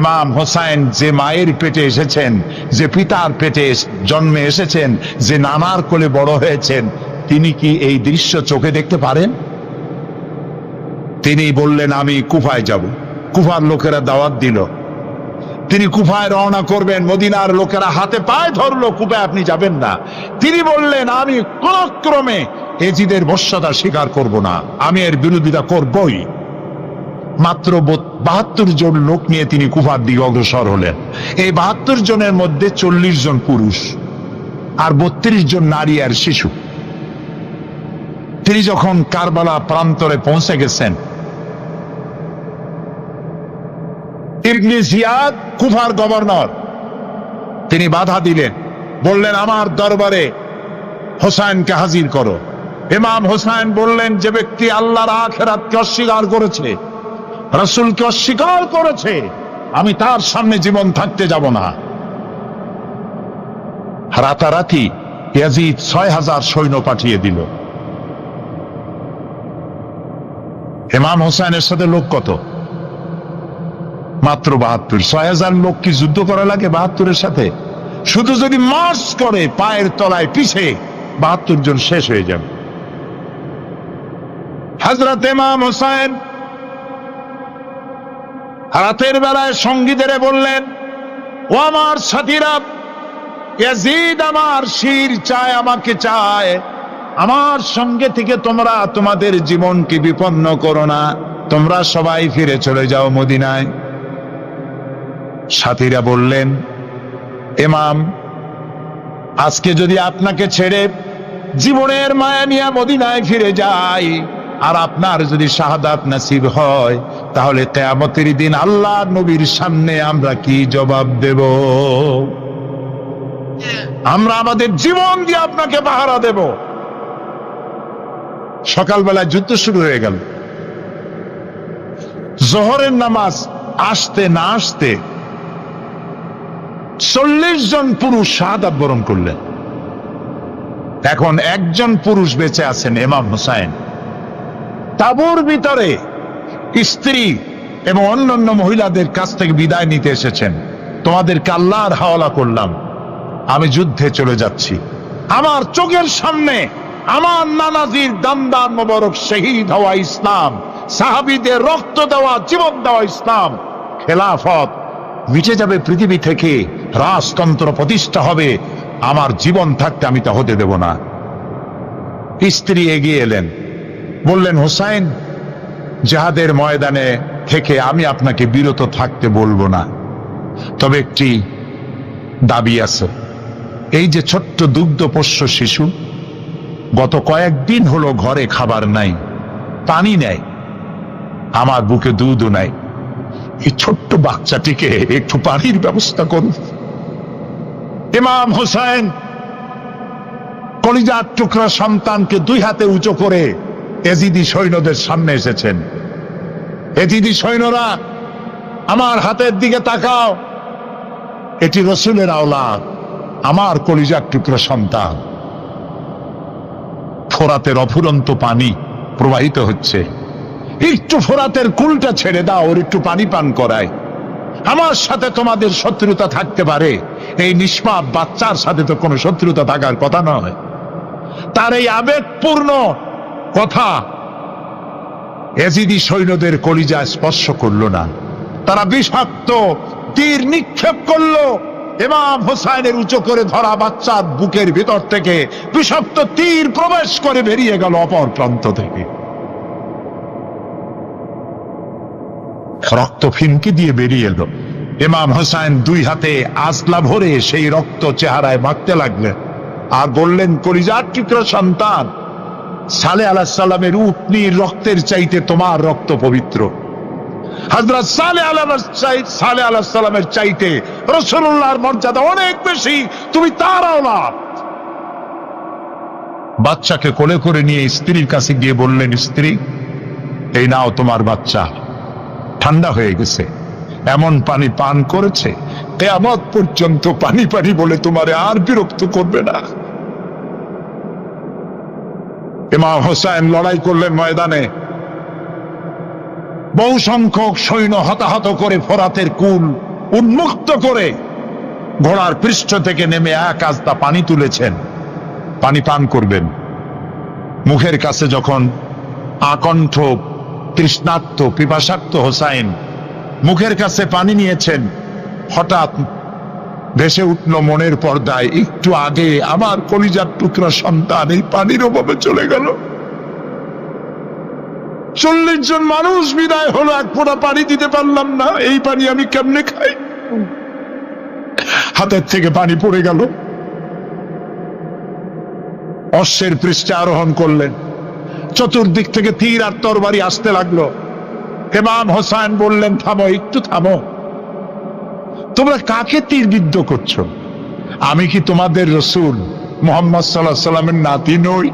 ইমাম হোসাইন যে মায়ের পেটে এসেছেন, যে পিতার পেটে জন্মে এসেছেন, যে নানার কোলে বড় হয়েছেন, তিনি কি এই দৃশ্য চোখে দেখতে পারেন? তিনি বললেন আমি কুফায় যাব। কুফার লোকেরা দাওয়াত দিল, তিনি কুফায় রওনা করবেন। মদিনার লোকেরা হাতে পায়ে ধরলো, কুফায় আপনি যাবেন না। তিনি বললেন আমি কোন ক্রমে এজিদের বশ্যতা স্বীকার করব না, আমি এর বিরোধিতা করবই। মাত্র 72 জন লোক নিয়ে তিনি কুফার দিকে অগ্রসর হলেন। এই 72 জনের মধ্যে 40 জন পুরুষ আর 32 জন নারী আর শিশু। তিনি যখন কারবালা প্রান্তরে পৌঁছে গেছেন, ইবনে জিয়াদ কুফার গভর্নর, তিনি বাধা দিলেন, বললেন আমার দরবারে হোসাইনকে হাজির করো। ইমাম হোসাইন বললেন যে ব্যক্তি আল্লাহর আখিরাতকে অস্বীকার করেছে, রাসূলকে অস্বীকার করেছে, আমি তার সামনে জীবন থাকতে যাব না। রাতারাতি ইয়াজিদ 6000 সৈন্য পাঠিয়ে দিল। ইমাম হোসাইনের সাথে লোক কত? মাত্র 72। 6000 লোক কি যুদ্ধ করা লাগে 72-এর সাথে? শুধু যদি মার্চ করে পায়ের তলায় পিছে 72 জন শেষ হয়ে যাবে। হযরত ইমাম হোসাইন রাতের বেলায় সঙ্গীদের বললেন, ও আমার সাথীরা, ইয়াজিদ আমার শির চায়, আমাকে চায়, আমার সঙ্গে থেকে তোমরা তোমাদের জীবনকে বিপন্ন করো না, তোমরা সবাই ফিরে চলে যাও মদিনায়। সাথীরা বললেন, ইমাম, আজকে যদি আপনাকে ছেড়ে জীবনের মায়া নিয়ে মদিনায় ফিরে যাই, আর আপনার যদি শাহাদাত নসিব হয়, তাহলে কিয়ামতের দিন আল্লাহ নবীর সামনে আমরা কি জবাব দেব? আমরা আমাদের জীবন দিয়ে আপনাকে পাহারা দেব। সকালবেলা যুদ্ধ শুরু হয়ে গেল। জোহরের নামাজ আসতে না আসতে 40 জন পুরুষ শাহাদাত বরণ করলেন। এখন একজন পুরুষ বেঁচে আছেন, ইমাম হোসাইন। তাঁবুর ভিতরে স্ত্রী এবং অন্যান্য মহিলাদের কাছ থেকে বিদায় নিতে এসেছেন। তোমাদেরকে আল্লাহর হাওয়ালা করলাম, আমি যুদ্ধে চলে যাচ্ছি। আমার চোখের সামনে আমার নানাজির দামদার মোবারক শহীদ হওয়া ইসলাম, সাহাবীদের রক্ত দেওয়া, জীবন দেওয়া ইসলাম, খেলাফত মিটে যাবে পৃথিবী থেকে, রাজতন্ত্র প্রতিষ্ঠা হবে। আমার জীবন থাকতে আমি তা হতে দেব না। স্ত্রী এগিয়ে এলেন, বললেন, হোসাইন, জিহাদের ময়দানে থেকে আমি আপনাকে বিরত থাকতে বলবো না, তবে একটি দাবি আছে। এই যে ছোট্ট দুগ্ধপোষ্য শিশু, গত কয়েকদিন হলো ঘরে খাবার নাই, পানি নাই, আমার বুকে দুধও নাই, এই ছোট্ট বাচ্চাটিকে একটু পানির ব্যবস্থা করুন। ইমাম হোসাইন কলিজার টুকরা সন্তানকে 2 হাতে উঁচু করে এজিদি সৈন্যদের সামনে এসেছেন। এজিদি সৈন্যরা, আমার হাতের দিকে তাকাও, এটি রাসূলের আওলাদ, আমার কলিজার টুকরা সন্তান। ফোরাতের অফুরন্ত পানি প্রবাহিত হচ্ছে, একটু ফোরাতের কুলটা ছেড়ে দাও, ওর একটু পানি পান করায়। আমার সাথে তোমাদের শত্রুতা থাকতে পারে, এই নিষ্পাপ বাচ্চার সাথে তো কোনো শত্রুতা থাকার কথা নয়। তার এই আবেগপূর্ণ কথা এজিদি সৈন্যদের কলিজা স্পর্শ করলো না। তারা বিষাক্ত তীর নিক্ষেপ করলো। ইমাম হোসাইনের উঁচু করে ধরা বাচ্চার বুকের ভিতর থেকে বিষাক্ত তীর প্রবেশ করে বেরিয়ে গেল অপর প্রান্ত থেকে। রক্ত ফিনকি দিয়ে বেরিয়ে এলো। ইমাম হোসাইন 2 হাতে আজলা ভরে সেই রক্ত চেহারায় মাখতে লাগলেন আর বললেন, কলিজার টুকরা সন্তান, সালেহ আলাইহিস সালামের উটনির রক্তের চাইতে তোমার রক্ত পবিত্র। হযরত সালেহ আলাইহিস সালামের চাইতে রাসূলুল্লাহর মর্যাদা অনেক বেশি, তুমি তার আওলাদ। বাচ্চাকে কোলে করে নিয়ে স্ত্রীর কাছে গিয়ে বললেন, স্ত্রী, এই নাও তোমার বাচ্চা, ঠান্ডা হয়ে গেছে, এমন পানি পান করেছে কিয়ামত পর্যন্ত পানি পানি বলে তোমারে আর বিরক্ত করবে না। ইমাম হোসাইন লড়াই করলেন ময়দানে। বহু সংখ্যক সৈন্য হতাহত করে ফোরাতের কুল উন্মুক্ত করে ঘোড়ার পৃষ্ঠ থেকে নেমে এক আস্তা পানি তুলেছেন, পানি পান করবেন। মুখের কাছে যখন আকণ্ঠ তৃষ্ণার্ত পিপাসার্ত হোসাইন মুখের কাছে পানি নিয়েছেন, হঠাৎ ভেসে উঠল মনের পর্দায়, একটু আগে আমার কলিজার টুকরা সন্তান এই পানির অভাবে চলে গেল। 40 জন মানুষ বিদায় হলো, এক ফোঁটা পানি দিতে পারলাম না, এই পানি আমি কেমনে খাই? হাতের থেকে পানি পড়ে গেল। অশ্বের পৃষ্ঠে আরোহণ করলেন, চতুর্দিক থেকে তীর আর তরবারি আসতে লাগলো। ইমাম হোসাইন বললেন, থামো, একটু থামো, তোমরা কাকে তীরবিদ্ধ করছো? আমি কি তোমাদের রসুল মুহাম্মদ সাল্লাল্লাহু আলাইহি সাল্লামের নাতি নই?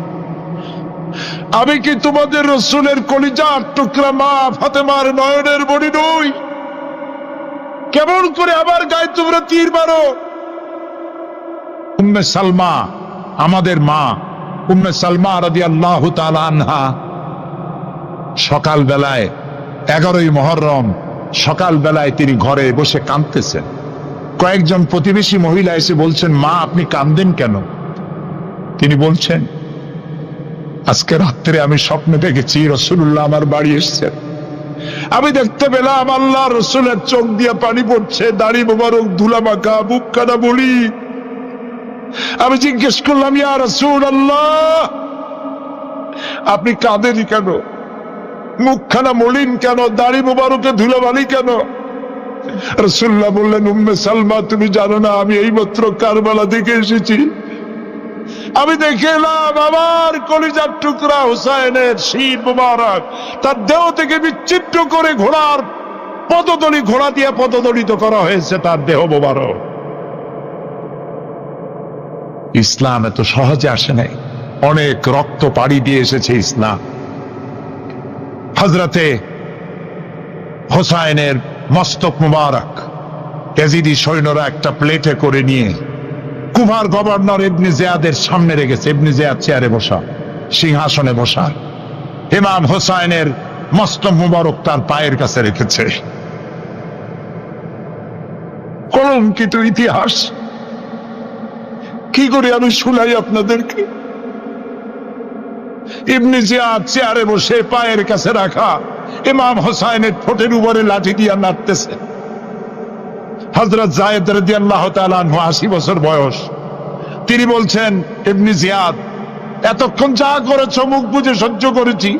আমি কি তোমাদের রসুলের কলিজার টুকরা মা ফাতেমার নয়নের মণি নই? কেমন করে আমার গায়ে তোমরা তীর মারো? উম্মে সালমা, আমাদের মা উম্মে সালমা রাদিয়াল্লাহু তাআলা আনহা, সকাল বেলায় 11ই মুহররম সকাল বেলায় তিনি ঘরে বসে কাঁদতেছেন। কয়েকজন প্রতিবেশী মহিলা এসে বলছেন, মা আপনি কাঁদেন কেন? তিনি বলছেন, আজকে রাত্রে আমি স্বপ্নে দেখেছি রাসূলুল্লাহ আমার বাড়ি এসেছেন। আমি দেখতে পেলাম আল্লাহ রসুলের চোখ দিয়ে পানি পড়ছে, দাড়ি মোবারক ধুলা মাখা, বুকখানা বলি। আমি জিজ্ঞেস করলাম, ইয়া রাসূলুল্লাহ আপনি কাঁদেন কেন? মুখখানা মলিন কেন? দাড়ি মোবারকে ধুলাবালি কেন? রাসূলুল্লাহ বললেন, উম্মে সালমা তুমি জানো না আমি এইমাত্র কারবালা থেকে এসেছি। আমি দেখে এলাম আমার কলিজার টুকরা হুসাইনের শির মোবারক তার দেহ থেকে বিচ্ছিন্ন করে ঘোড়ার পদতলি, ঘোড়া দিয়ে পদদলিত করা হয়েছে তার দেহ মোবারক। ইসলাম এত সহজে আসে নাই, অনেক রক্ত পাড়ি দিয়ে এসেছে ইসলাম। হযরতে হোসাইনের মস্তক মুবারক ইয়াজিদি সৈন্যরা একটা প্লেটে করে নিয়ে কুফার গভর্নর ইবনে জিয়াদের সামনে রেখেছে। ইবনে জিয়াদ চেয়ারে বসা, সিংহাসনে বসা, ইমাম হোসাইনের মস্তক মুবারক তার পায়ের কাছে রেখেছে। কলঙ্কিত ইতিহাস, কি করে আমি শুনাই আপনাদেরকে? ইবনে জিয়াদ চেয়ারে বসে পায়ের কাছে রাখা ইমাম হোসাইনের ঠোঁটের উপরে লাঠি দিয়া নাড়তেছে। হযরত যায়েদ রাদিয়াল্লাহু তাআলা আনহু 80 বছর বয়স, তিনি বলছেন, ইবনে জিয়াদ এতক্ষণ যা করেছো মুখ বুজে সহ্য করেছি,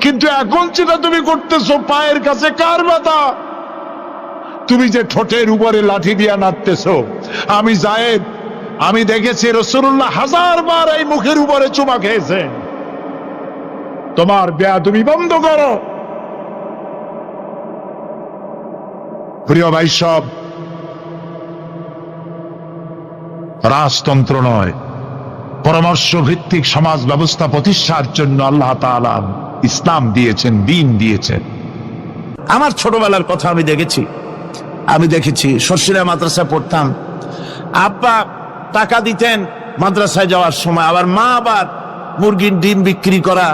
কিন্তু এখন যেটা তুমি করতেছো পায়ের কাছে কার ব্যথা? তুমি যে ঠোঁটের উপরে লাঠি দিয়া নাড়তেছো, আমি যায়েদ আমি দেখেছি রাসূলুল্লাহ 1000 বার এই মুখের উপরে চুমা খেয়েছেন। তোমার বেয়াদবি বন্ধ করো। প্রিয় ভাই, সব রাজতন্ত্র নয়, পরামর্শ ভিত্তিক সমাজ ব্যবস্থা প্রতিষ্ঠার জন্য আল্লাহ তাআলা ইসলাম দিয়েছেন, দ্বীন দিয়েছেন। আমার ছোটবেলার কথা আমি দেখেছি শর্ষিরা মাদ্রাসায় পড়তাম। আব্বা টাকা দিতেন মাদ্রাসায় যাওয়ার সময়, আবার মা আবার মুরগির ডিম বিক্রি করা,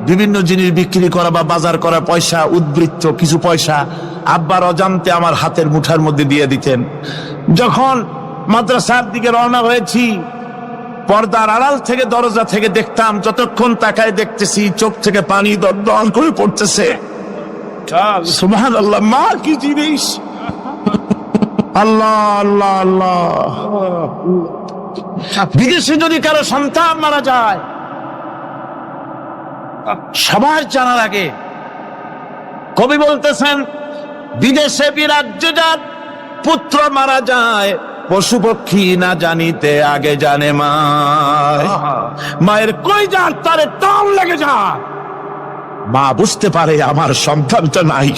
বিভিন্ন জিনিস বিক্রি করা বা বাজার করা পয়সা, উদ্বৃত্ত কিছু পয়সা আব্বার অজান্তে আমার হাতের মুঠার মধ্যে দিয়ে দিতেন। যখন মাদ্রাসার দিকে রওনা হয়েছি, পর্দার আড়াল থেকে দরজা থেকে দেখতাম, যতক্ষণ তাকায় দেখতেছি চোখ থেকে পানি দরদর করে পড়তেছে। সুবহানাল্লাহ, মা কি জিনিস! আল্লাহ আল্লাহ আল্লাহ। বিদেশে যদি কারো সন্তান মারা যায়, সবার জানার আগে কবি বলতেছেন, বিদেশে বিরাজ্যজাত পুত্র মারা যায়, পশু পক্ষী না জানিতে আগে জানে মায়। মায়ের কলিজার তারে টান লেগে যায়, মা বুঝতে পারে আমার সন্তানটা নাই।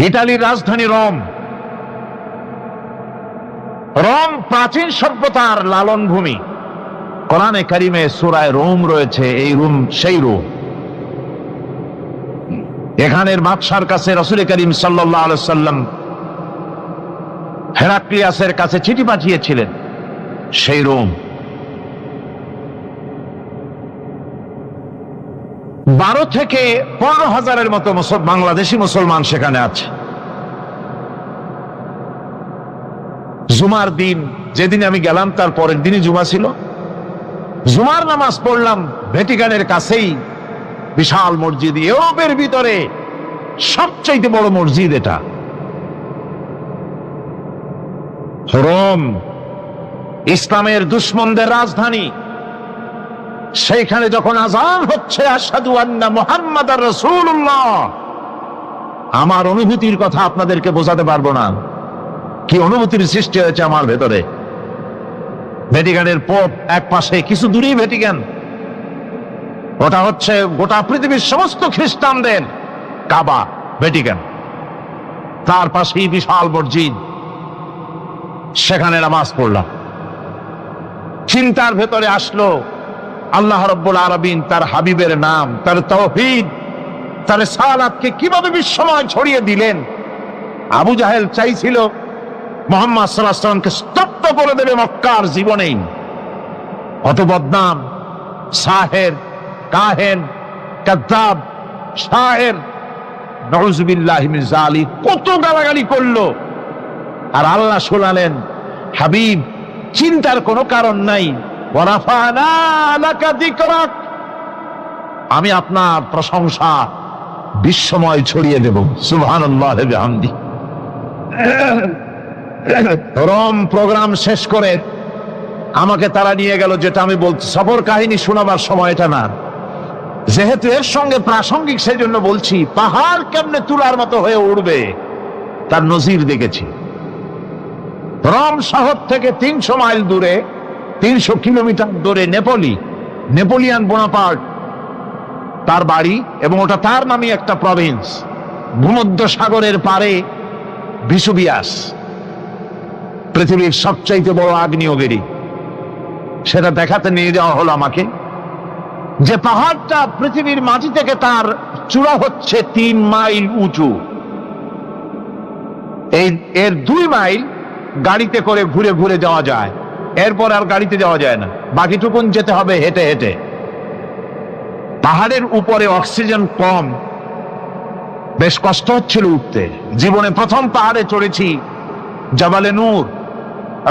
ইতালির রাজধানী রোম। রোম প্রাচীন সভ্যতার লালন ভূমি। কোরআনে কারিমে সূরায় রোম রয়েছে, এই রোম সেই রোম। এখানের বাদশার কাছে রাসূল করিম সাল্লাল্লাহু আলাইহি ওয়াসাল্লাম হেরাক্লিয়াসের কাছে চিঠি পাঠিয়েছিলেন, সেই রোম। 12 থেকে 15 হাজারের মতো বাংলাদেশি মুসলমান সেখানে আছে। জুমার দিন, যেদিন আমি গেলাম তার পরের দিনই জুমা ছিল। জুমার নামাজ পড়লাম ভ্যাটিকানের কাছেই বিশাল মসজিদ, ইউরোপের ভিতরে সবচাইতে বড় মসজিদ এটা। রোম ইসলামের দুশমনদের রাজধানী। সেইখানে যখন আযান হচ্ছে আশহাদু আন্না মুহাম্মাদার রাসূলুল্লাহ, আমার অনুভূতির কথা আপনাদেরকে বোঝাতে পারবো না, কি অনুভূতির সৃষ্টি হয়েছে আমার ভেতরে। ভ্যাটিকানের পোপ এক পাশে, কিছু দূরেই ভ্যাটিকান, ওটা হচ্ছে গোটা পৃথিবীর সমস্ত খ্রিস্টানদের কাবা, ভ্যাটিকান। তার পাশেই বিশাল মসজিদ, সেখানে নামাজ পড়লাম। চিন্তার ভেতরে আসলো আল্লাহ রাব্বুল আলামিন তার হাবিবের নাম, তার তাওহীদ, তার সালাতকে কিভাবে বিশ্বময় ছড়িয়ে দিলেন। আবু জাহেল চাইছিল মুহাম্মদ সাল্লাল্লাহু আলাইহি ওয়াসাল্লামকে স্তব্ধ করে দেবে মক্কার জীবনেই। কত বদনাম, সাহের, কাহেন, কাযযাব, শায়ের, নাউযুবিল্লাহি মিন যালিক, কত গালাগালি করলো। আর আল্লাহ শোনালেন, হাবিব চিন্তার কোনো কারণ নাই, ওয়ারাফা'না লাকা যিকরাক, আমি আপনার প্রশংসা বিশ্বময় ছড়িয়ে দেব। সুবহানাল্লাহি ওয়া বিহামদি। রোম প্রোগ্রাম শেষ করে আমাকে তারা নিয়ে গেল, যেটা আমি বলছি সফর কাহিনী শোনাবার সময় এটা না, যেহেতু এর সঙ্গে প্রাসঙ্গিক সেই জন্য বলছি। পাহাড় কেমনে তুলার মতো হয়ে উঠবে তার নজির দেখেছি। রোম শহর থেকে 300 মাইল দূরে, 300 কিলোমিটার দূরে নেপোলিয়ান বোনাপার্ট তার বাড়ি, এবং ওটা তার নামে একটা প্রভিন্স। ভূমধ্য সাগরের পারে ভিসুভিয়াস, পৃথিবীর সবচাইতে বড় আগ্নেয়গিরি। সেটা দেখাতে নিয়ে যাওয়া হলো আমাকে, যে পাহাড়টা পৃথিবীর মাটি থেকে তার চূড়া হচ্ছে 3 মাইল উঁচু। এর 2 মাইল গাড়িতে করে ঘুরে ঘুরে যাওয়া যায়, এরপর আর গাড়িতে যাওয়া যায় না, বাকিটুকুন যেতে হবে হেঁটে হেঁটে। পাহাড়ের উপরে অক্সিজেন কম, বেশ কষ্ট হচ্ছিল উঠতে। জীবনে প্রথম পাহাড়ে চড়েছি জাবালে নূর,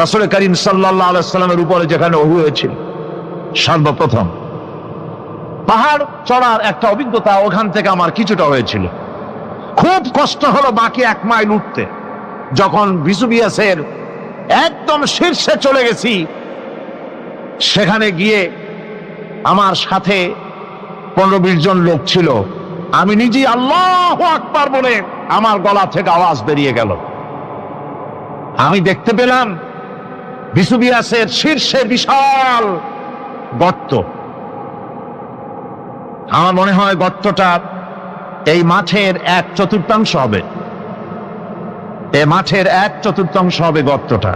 রাসূল করিম সাল্লাল্লাহু আলাইহি ওয়াসাল্লামের উপরে যেখানে ওহী হয়েছিল সর্বপ্রথম। পাহাড় চড়ার একটা অভিজ্ঞতা ওখান থেকে আমার কিছুটা হয়েছিল। খুব কষ্ট হলো বাকি 1 মাইল উঠতে। যখন ভিসুভিয়াসের একদম শীর্ষে চলে গেছি, সেখানে গিয়ে আমার সাথে 15-20 জন লোক ছিল। আমি নিজেই আল্লাহু আকবার বলে আমার গলা থেকে আওয়াজ বেরিয়ে গেল। আমি দেখতে পেলাম ভিসুভিয়াসের শীর্ষে বিশাল গর্ত। আমার মনে হয় গর্তটা এই মাঠের 1/4 হবে, এই মাঠের 1/4 হবে গর্তটা।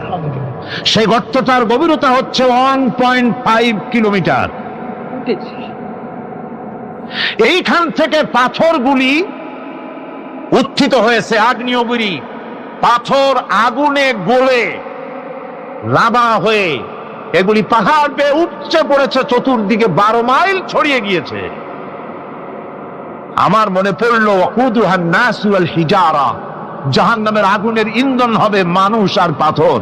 সেই গর্তটার গভীরতা হচ্ছে 1.5 কিলোমিটার। এইখান থেকে পাথরগুলি উত্থিত হয়েছে, আগ্নেয়গিরি পাথর আগুনে গলে লাভা হয়ে এগুলি পাহাড় বেয়ে উচ্চে পড়েছে, চতুর্দিকে 12 মাইল ছড়িয়ে গিয়েছে। আমার মনে পড়লো ওয়াকুদুহান নাসু ওয়াল হিজারা, জাহান্নামের আগুনের ইন্ধন হবে মানুষ আর পাথর।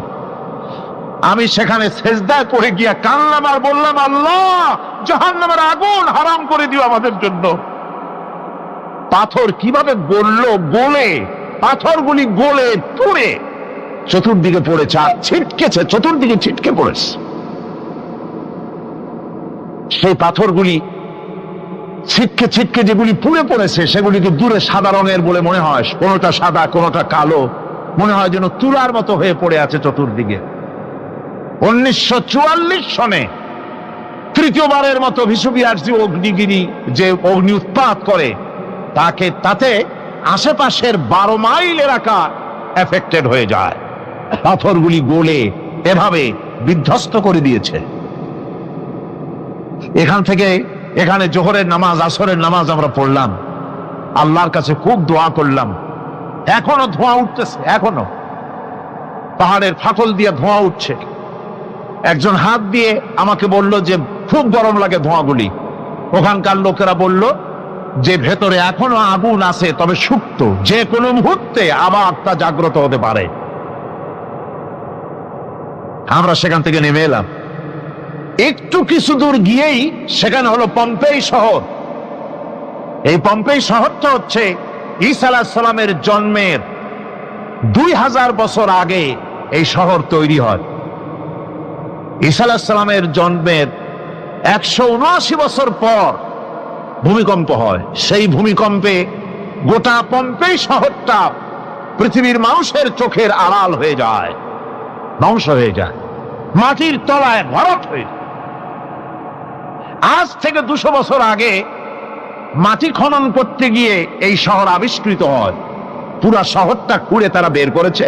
আমি সেখানে সেজদায় পড়ে গিয়া কান্নাম আর বললাম, আল্লাহ জাহান্নামের আগুন হারাম করে দিও আমাদের জন্য। পাথর কিভাবে গললো, গলে পাথরগুলি গলে পুড়ে চতুর্দিকে পড়েছে, আর ছিটকেছে, চতুর্দিকে ছিটকে পড়েছে। সেই পাথরগুলি ছিটকে ছিটকে যেগুলি পুড়ে পড়েছে, সেগুলিকে দূরে সাদা রঙের বলে মনে হয়, কোনোটা সাদা কোনোটা কালো, মনে হয় যেন তুলার মতো হয়ে পড়ে আছে চতুর্দিকে। 1944 সনে তৃতীয়বারের মতো ভিসুভিয়াস যে অগ্নিগিরি, যে অগ্নি উৎপাত করে, তাতে আশেপাশের 12 মাইল এলাকা এফেক্টেড হয়ে যায়। পাথরগুলি গলে এভাবে বিধ্বস্ত করে দিয়েছে। এখান থেকে এখানে জোহরের নামাজ, আসরের নামাজ আমরা পড়লাম, আল্লাহর কাছে খুব দোয়া করলাম। এখনো ধোঁয়া উঠতেছে, এখনো পাহাড়ের ফাটল দিয়ে ধোঁয়া উঠছে। একজন হাত দিয়ে আমাকে বলল যে খুব গরম লাগে ধোঁয়াগুলি। ওখানকার লোকেরা বলল যে ভেতরে এখনো আগুন আছে, তবে সুপ্ত, যে কোনো মুহূর্তে আবার তা জাগ্রত হতে পারে। আমরা সেখান থেকে নেমে এলাম। একটু কিছু দূর গিয়েই সেখানে হলো পম্পেই শহর। এই পম্পেই শহরটা হচ্ছে ঈসা আলাইহিস সালামের জন্মের 2000 বছর আগে এই শহর তৈরি হয়। ঈসা আলাইহিস সালামের জন্মের 179 বছর পর ভূমিকম্প হয়। সেই ভূমিকম্পে গোটা পম্পেই শহরটা পৃথিবীর মানুষের চোখের আড়াল হয়ে যায়, ধ্বংস হয়ে যায়, মাটির তলায় ভরাট হয়ে যায়। আজ থেকে 200 বছর আগে মাটি খনন করতে গিয়ে এই শহর আবিষ্কৃত হয়। পুরা শহরটা খুঁড়ে তারা বের করেছে।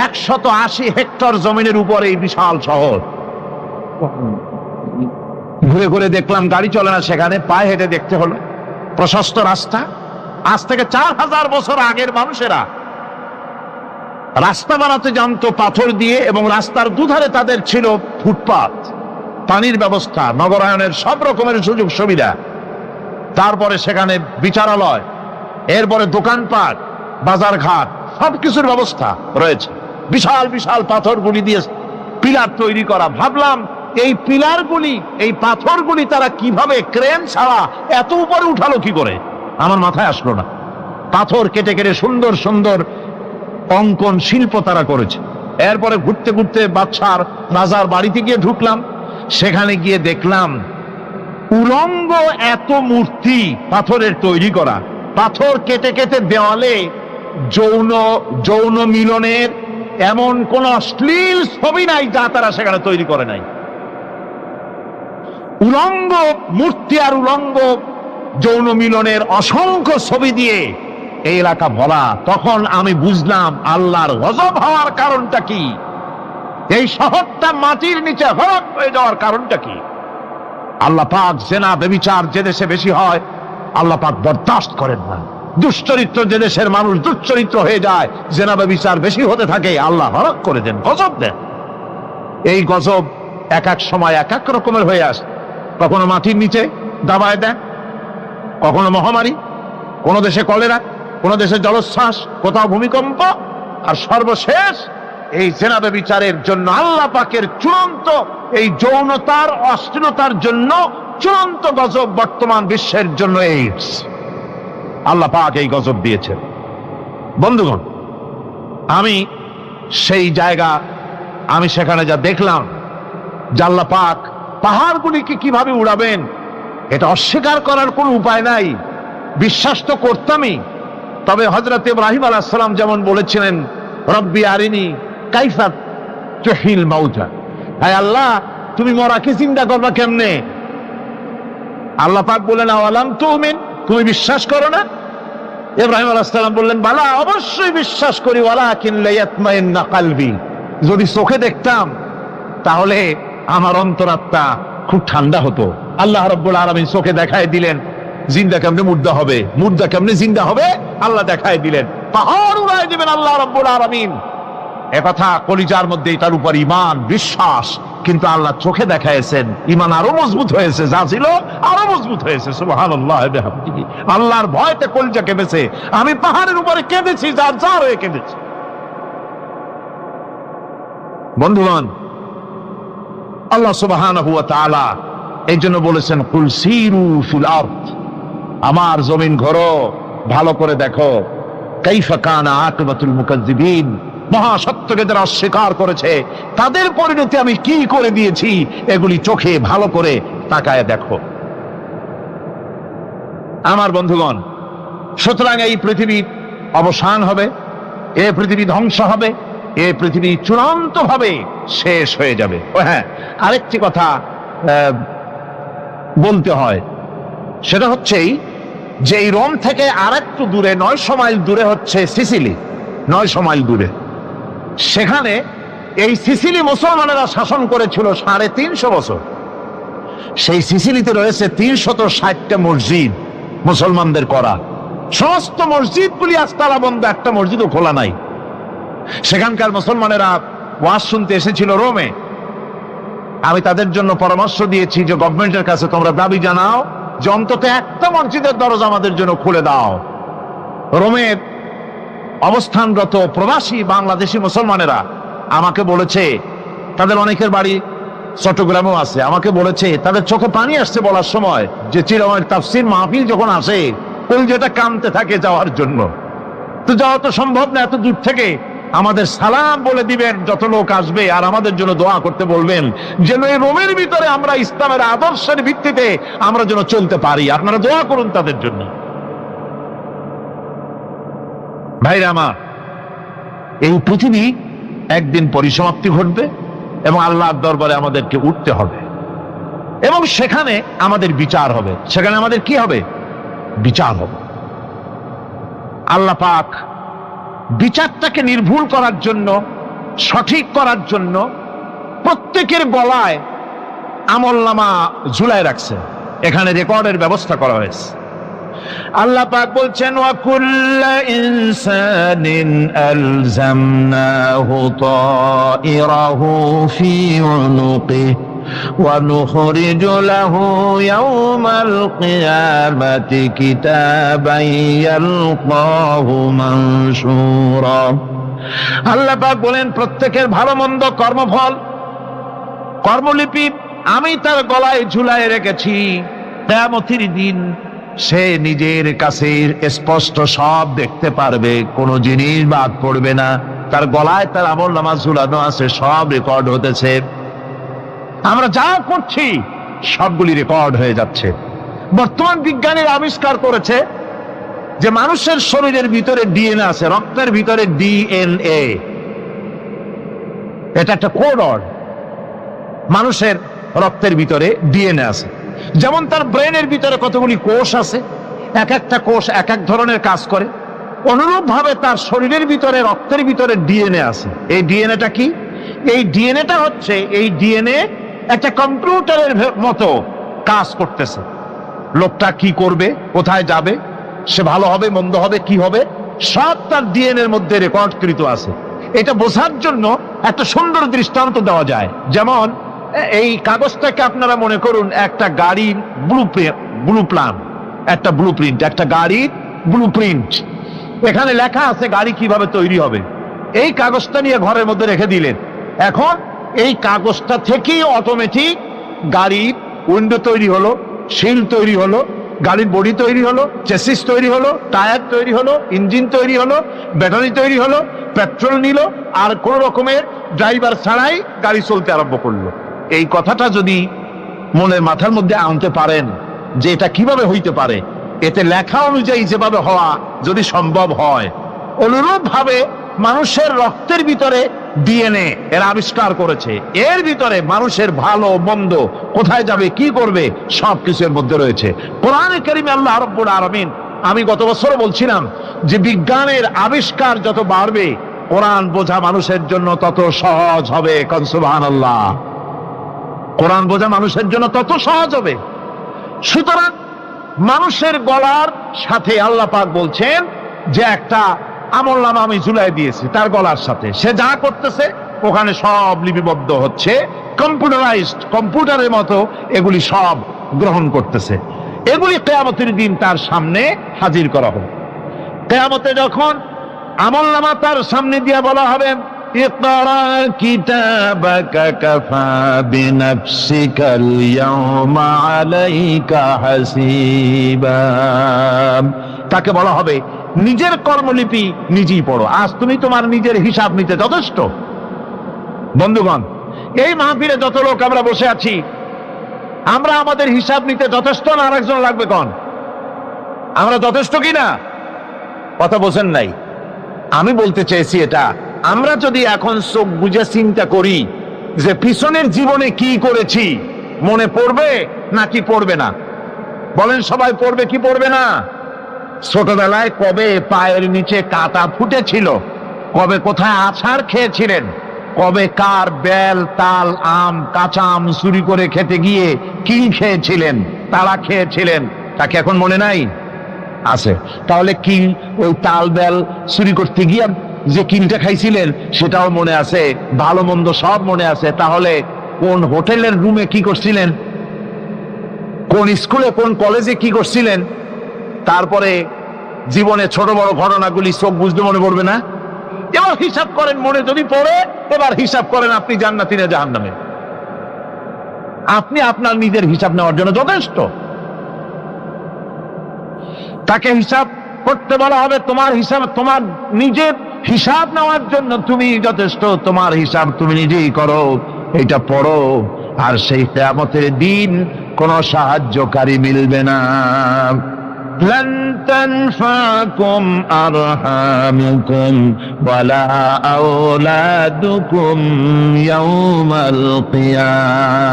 180 হেক্টর জমিনের উপর এই বিশাল শহর। ঘুরে ঘুরে দেখলাম, গাড়ি চলে না সেখানে, পায়ে হেঁটে দেখতে হলো। প্রশস্ত রাস্তা। আজ থেকে 4000 বছর আগের মানুষেরা রাস্তা বানাতে জানতো পাথর দিয়ে, এবং রাস্তার দুধারে তাদের ছিল ফুটপাত, পানির ব্যবস্থা, নগরায়নের সব রকমের সুযোগ সুবিধা। তারপরে সেখানে বিচারালয়, এরপরে দোকানপাট, বাজার ঘাট, সবকিছুর ব্যবস্থা রয়েছে। বিশাল বিশাল পাথরগুলি দিয়ে পিলার তৈরি করা। ভাবলাম এই পিলারগুলি, এই পাথরগুলি তারা কিভাবে ক্রেন ছাড়া এত উপরে উঠালো কি করে, আমার মাথায় আসলো না। পাথর কেটে কেটে সুন্দর সুন্দর অঙ্কন শিল্প তারা করেছে। এরপরে ঘুরতে ঘুরতে বাদশার রাজার বাড়িতে গিয়ে ঢুকলাম। সেখানে গিয়ে দেখলাম উলঙ্গ এত মূর্তি পাথরের তৈরি করা। পাথর কেটে কেটে দেওয়ালে যৌন মিলনের এমন কোন অশ্লীল ছবি নাই যা তারা সেখানে তৈরি করে নাই। উলঙ্গ মূর্তি আর উলঙ্গ যৌন মিলনের অসংখ্য ছবি দিয়ে এই এলাকা ভরা। তখন আমি বুঝলাম আল্লাহর গজব হওয়ার কারণটা কি, এই শহরটা মাটির নিচে হরক হয়ে যাওয়ার কারণটা কি। আল্লাহ পাক জেনা ব্যভিচার যে দেশে বেশি হয় আল্লাহ পাক বরদাস্ত করেন না। দুশ্চরিত্র যে দেশের মানুষ দুশ্চরিত্র হয়ে যায়, জেনা ব্যভিচার বেশি হতে থাকে, আল্লাহ হরক করে দেন, গজব দেন। এই গজব এক এক সময় এক এক রকমের হয়ে আসে। কখনো মাটির নিচে দাবায় দেয়, কখনো মহামারী, কোন দেশে কলেরা, কোন দেশে জলোচ্ছ্বাস, কোথাও ভূমিকম্প, আর সর্বশেষ এই জেনা ব্যভিচারের জন্য আল্লাহ পাকের চূড়ান্ত, এই যৌনতার অশ্লীলতার জন্য চূড়ান্ত গজব বর্তমান বিশ্বের জন্য এইডস। আল্লাহ পাক এই গজব দিয়েছেন। বন্ধুগণ, আমি সেই জায়গা, আমি সেখানে যা দেখলাম, যে আল্লাহ পাক পাহাড়গুলিকে কিভাবে উড়াবেন, এটা অস্বীকার করার কোনো উপায় নাই। বিশ্বাস তো করতামই। তবে হযরত ইব্রাহিম আলাইহিস সালাম যেমন বলেছিলেন, রব্বি আরিনি কাইফা তুহিল মাউতা, হায় আল্লাহ তুমি মরাকে জিন্দা করবা কেমনে? আল্লাহ পাক বললেন, আওয়ালাম তুমিন, তুমি বিশ্বাস করো না? ইব্রাহিম আলাইহিস সালাম বললেন, বালা, অবশ্যই বিশ্বাস করি, ওয়ালাকিন লিয়াতমাইন্না কলবি, যদি চোখে দেখতাম তাহলে আমার অন্তরাত্মা খুব ঠান্ডা হতো। আল্লাহ রাব্বুল আলামিন চোখে দেখায় দিলেন জিন্দা কেমনে মুর্দা হবে, মুর্দা কেমনে জিন্দা হবে, আল্লাহ দেখায় দিলেন। পাহাড় উড়ায় দিবেন আল্লাহ রাব্বুল আলামিন। একথা কলিজার মধ্যে এটার উপর ঈমান বিশ্বাস, কিন্তু আল্লাহ চোখে দেখাইছেন, ঈমান আরো মজবুত হয়েছে, যা ছিল আরো মজবুত হয়েছে। সুবহানাল্লাহ বিহামদিহি। আল্লাহর ভয়তে কলিজা কেঁদেছে। আমি পাহাড়ের উপরে কেঁদেছি, যার যার হয়ে কেঁদেছি। বন্ধুগণ, আল্লাহ সুবহানাহু ওয়া তাআলা এই জন্য বলেছেন, কুল সিরু ফিল আরদ, আমার জমিন ঘোরো, ভালো করে দেখো, কাইফা কানা আকিবাতুল মুকাজ্জিবিন, মহাসত্যকে যারা অস্বীকার করেছে তাদের পরিণতি আমি কি করে দিয়েছি, এগুলি চোখে ভালো করে তাকায় দেখো। আমার বন্ধুগণ, সুতরাং এই পৃথিবীর অবসান হবে, এই পৃথিবী ধ্বংস হবে, এই পৃথিবী চূড়ান্ত ভাবে শেষ হয়ে যাবে। ও হ্যাঁ, আরেকটি কথা বলতে হয়, সেটা হচ্ছেই যে এই রোম থেকে আর একটু দূরে 900 মাইল দূরে হচ্ছে সিসিলি। 900 মাইল দূরে, সেখানে এই সিসিলি মুসলমানেরা শাসন করেছিল 350 বছর। সেই সিসিলিতে রয়েছে 360টা মসজিদ মুসলমানদের করা। সমস্ত মসজিদগুলি আজ তালা বন্ধ, একটা মসজিদও খোলা নাই। সেখানকার মুসলমানেরা ওয়াজ শুনতে এসেছিল রোমে। আমি তাদের জন্য পরামর্শ দিয়েছি যে গভর্নমেন্টের কাছে তোমরা দাবি জানাও যে অন্তত একটা মসজিদের দরজা আমাদের জন্য খুলে দাও। রোমের অবস্থানরত প্রবাসী বাংলাদেশি মুসলমানেরা আমাকে বলেছে তাদের অনেকের বাড়ি চট্টগ্রামেও আছে, আমাকে বলেছে তাদের চোখে পানি আসছে বলার সময় যে চিরময় তাফসীর মাহফিল যখন আসে কলিজাটা কামতে থাকে যাওয়ার জন্য। তো যাওয়া তো সম্ভব না এত দূর থেকে, আমাদের সালাম বলে দিবেন যত লোক আসবে, আর আমাদের জন্য দোয়া করতে বলবেন যেন এই রোমের ভিতরে আমরা ইসলামের আদর্শের ভিত্তিতে আমরা যেন চলতে পারি। আপনারা দোয়া করুন তাদের জন্য। ভাইরা আমার, এই পৃথিবী একদিন পরিসমাপ্তি ঘটবে এবং আল্লাহর দরবারে আমাদেরকে উঠতে হবে এবং সেখানে আমাদের বিচার হবে। সেখানে আমাদের কি হবে? বিচার হবে। আল্লাহ পাক বিচারটাকে নির্ভুল করার জন্য, সঠিক করার জন্য প্রত্যেকের গলায় আমলনামা ঝুলায় রাখছে, এখানে রেকর্ডের ব্যবস্থা করা হয়েছে। আল্লাহ পাক বলছেন ওয়া কুল্লা ইনসানিন আলজামনাহু তাইরাহু ফি উনুকিহি ওয়া নুখরিজু লাহু ইয়াওমাল কিয়ামাতি কিতাবান ইয়ালকাহু মানশুরা। আল্লাহ পাক বলেন প্রত্যেকের ভালো মন্দ কর্মফল, কর্মলিপি আমি তার গলায় ঝুলায় রেখেছি। কিয়ামতের দিন সে নিজের কাছে স্পষ্ট সব দেখতে পারবে, কোনো জিনিস বাদ পড়বে না। তার গলায় তার আমলনামা ঝুলানো আছে, সব রেকর্ড হতেছে। আমরা যা করছি সবগুলি রেকর্ড হয়ে যাচ্ছে। বর্তমান বিজ্ঞানীরা আবিষ্কার করেছে যে মানুষের শরীরের ভিতরে ডিএনএ আছে, রক্তের ভিতরে ডিএনএ, এটা একটা কোড। মানুষের রক্তের ভিতরে ডিএনএ আছে, যেমন তার ব্রেনের ভিতরে কতগুলি কোষ আছে, এক একটা কোষ এক এক ধরনের কাজ করে, অনুরূপ ভাবে তার শরীরের ভিতরে রক্তের ভিতরে ডিএনএ আছে। এই ডিএনএটা কি? এই ডিএনএটা হচ্ছে, এই ডিএনএ একটা কম্পিউটারের মতো কাজ করতেছে। লোকটা কি করবে, কোথায় যাবে, সে ভালো হবে মন্দ হবে কি হবে, সব তার ডিএনএর মধ্যে রেকর্ডকৃত আছে। এটা বোঝার জন্য একটা সুন্দর দৃষ্টান্ত দেওয়া যায়। যেমন এই কাগজটাকে আপনারা মনে করুন একটা গাড়ির ব্লুপ্রিন্ট, একটা ব্লুপ্রিন্ট, একটা গাড়ির ব্লুপ্রিন্ট। এখানে লেখা আছে গাড়ি কিভাবে তৈরি হবে। এই কাগজটা নিয়ে ঘরের মধ্যে রেখে দিলেন, এখন এই কাগজটা থেকেই অটোমেটিক গাড়ির উইন্ডো তৈরি হলো, শিল তৈরি হলো, গাড়ির বডি তৈরি হলো, চেসিস তৈরি হলো, টায়ার তৈরি হলো, ইঞ্জিন তৈরি হলো, ব্যাটারি তৈরি হলো, পেট্রোল নিল, আর কোন রকমের ড্রাইভার ছাড়াই গাড়ি চলতে আরম্ভ করলো। এই কথাটা যদি মনের মাথার মধ্যে আনতে পারেন যে এটা কিভাবে হইতে পারে, এতে লেখা অনুযায়ী যেভাবে হওয়া যদি সম্ভব হয়, অনুরূপ ভাবে মানুষের রক্তের ভিতরে ডিএনএ এর আবিষ্কার করেছে। এর ভিতরে মানুষের ভালো মন্দ, কোথায় যাবে কি করবে, সবকিছু এর মধ্যে রয়েছে। কোরআনে কারীমে আল্লাহ রাব্বুল আলামিন, আমি গত বছর বলছিলাম যে বিজ্ঞানের আবিষ্কার যত বাড়বে কোরআন বোঝা মানুষের জন্য তত সহজ হবে। কোন সুবহানাল্লাহ। কোরআন বোঝা মানুষের জন্য তত সহজ হবে। সুতরাং মানুষের গলার সাথে আল্লাহ পাক বলছেন যে একটা আমলনামা আমি ঝুলাই দিয়েছি তার গলার সাথে, সে যা করতেছে ওখানে সব লিপিবদ্ধ হচ্ছে, কম্পিউটারাইজড, কম্পিউটারের মতো এগুলি সব গ্রহণ করতেছে। এগুলি কিয়ামতের দিন তার সামনে হাজির করা হবে। কিয়ামতে যখন আমলনামা তার সামনে দিয়ে বলা হবে ইকরা কিতাবাকা কাফা বিনাফসিকাল ইয়াওমা আলাইকা হাসিবা, তাকে বলা হবে নিজের কর্মলিপি নিজেই পড়ো, আজ তুমি তোমার নিজের হিসাব নিতে যথেষ্ট। বন্ধুগণ, এই মাহফিলে যত লোক আমরা বসে আছি, আমরা আমাদের হিসাব নিতে যথেষ্ট না আরেকজন লাগবে? কোন আমরা যথেষ্ট কিনা? কথা বোঝেন নাই। আমি বলতে চেয়েছি এটা, আমরা যদি এখন চোখ বুঝে চিন্তা করি যে পিছনের জীবনে কি করেছি, মনে পড়বে নাকি পড়বে না? বলেন সবাই, পড়বে কি পড়বে না? ছোটবেলায় কবে পায়ের নিচে কাঁটা ফুটেছিল, কবে কোথায় আছাড় খেয়েছিলেন, কবে কার বেল তাল আম কাঁচা আম চুরি করে খেতে গিয়ে কি খেয়েছিলেন, তারা খেয়েছিলেন, তাকে এখন মনে নাই? আছে। তাহলে কি ওই তাল বেল চুরি করতে গিয়ে যে কিলটা খাইছিলেন সেটাও মনে আছে, ভালো মন্দ সব মনে আছে। তাহলে কোন হোটেলের রুমে কি করছিলেন, কোন স্কুলে কোন কলেজে কি করছিলেন, তারপরে জীবনে ছোট বড় ঘটনাগুলি চোখ বুঝতে মনে পড়বে না? এবার হিসাব করেন, মনে যদি পড়ে এবার হিসাব করেন আপনি জান্নাতি না জাহান্নামে। আপনি আপনার নিজের হিসাব নেওয়ার জন্য যথেষ্ট। তাকে হিসাব করতে বলা হবে, তোমার হিসাব, তোমার নিজের হিসাব নেওয়ার জন্য তুমি যথেষ্ট, তোমার হিসাব তুমি নিজেই করো, এটা পড়ো। আর সেই কিয়ামতের দিন কোন সাহায্যকারী মিলবে না। لن تنفعكم أرحامكم ولا أولادكم يوم القيامة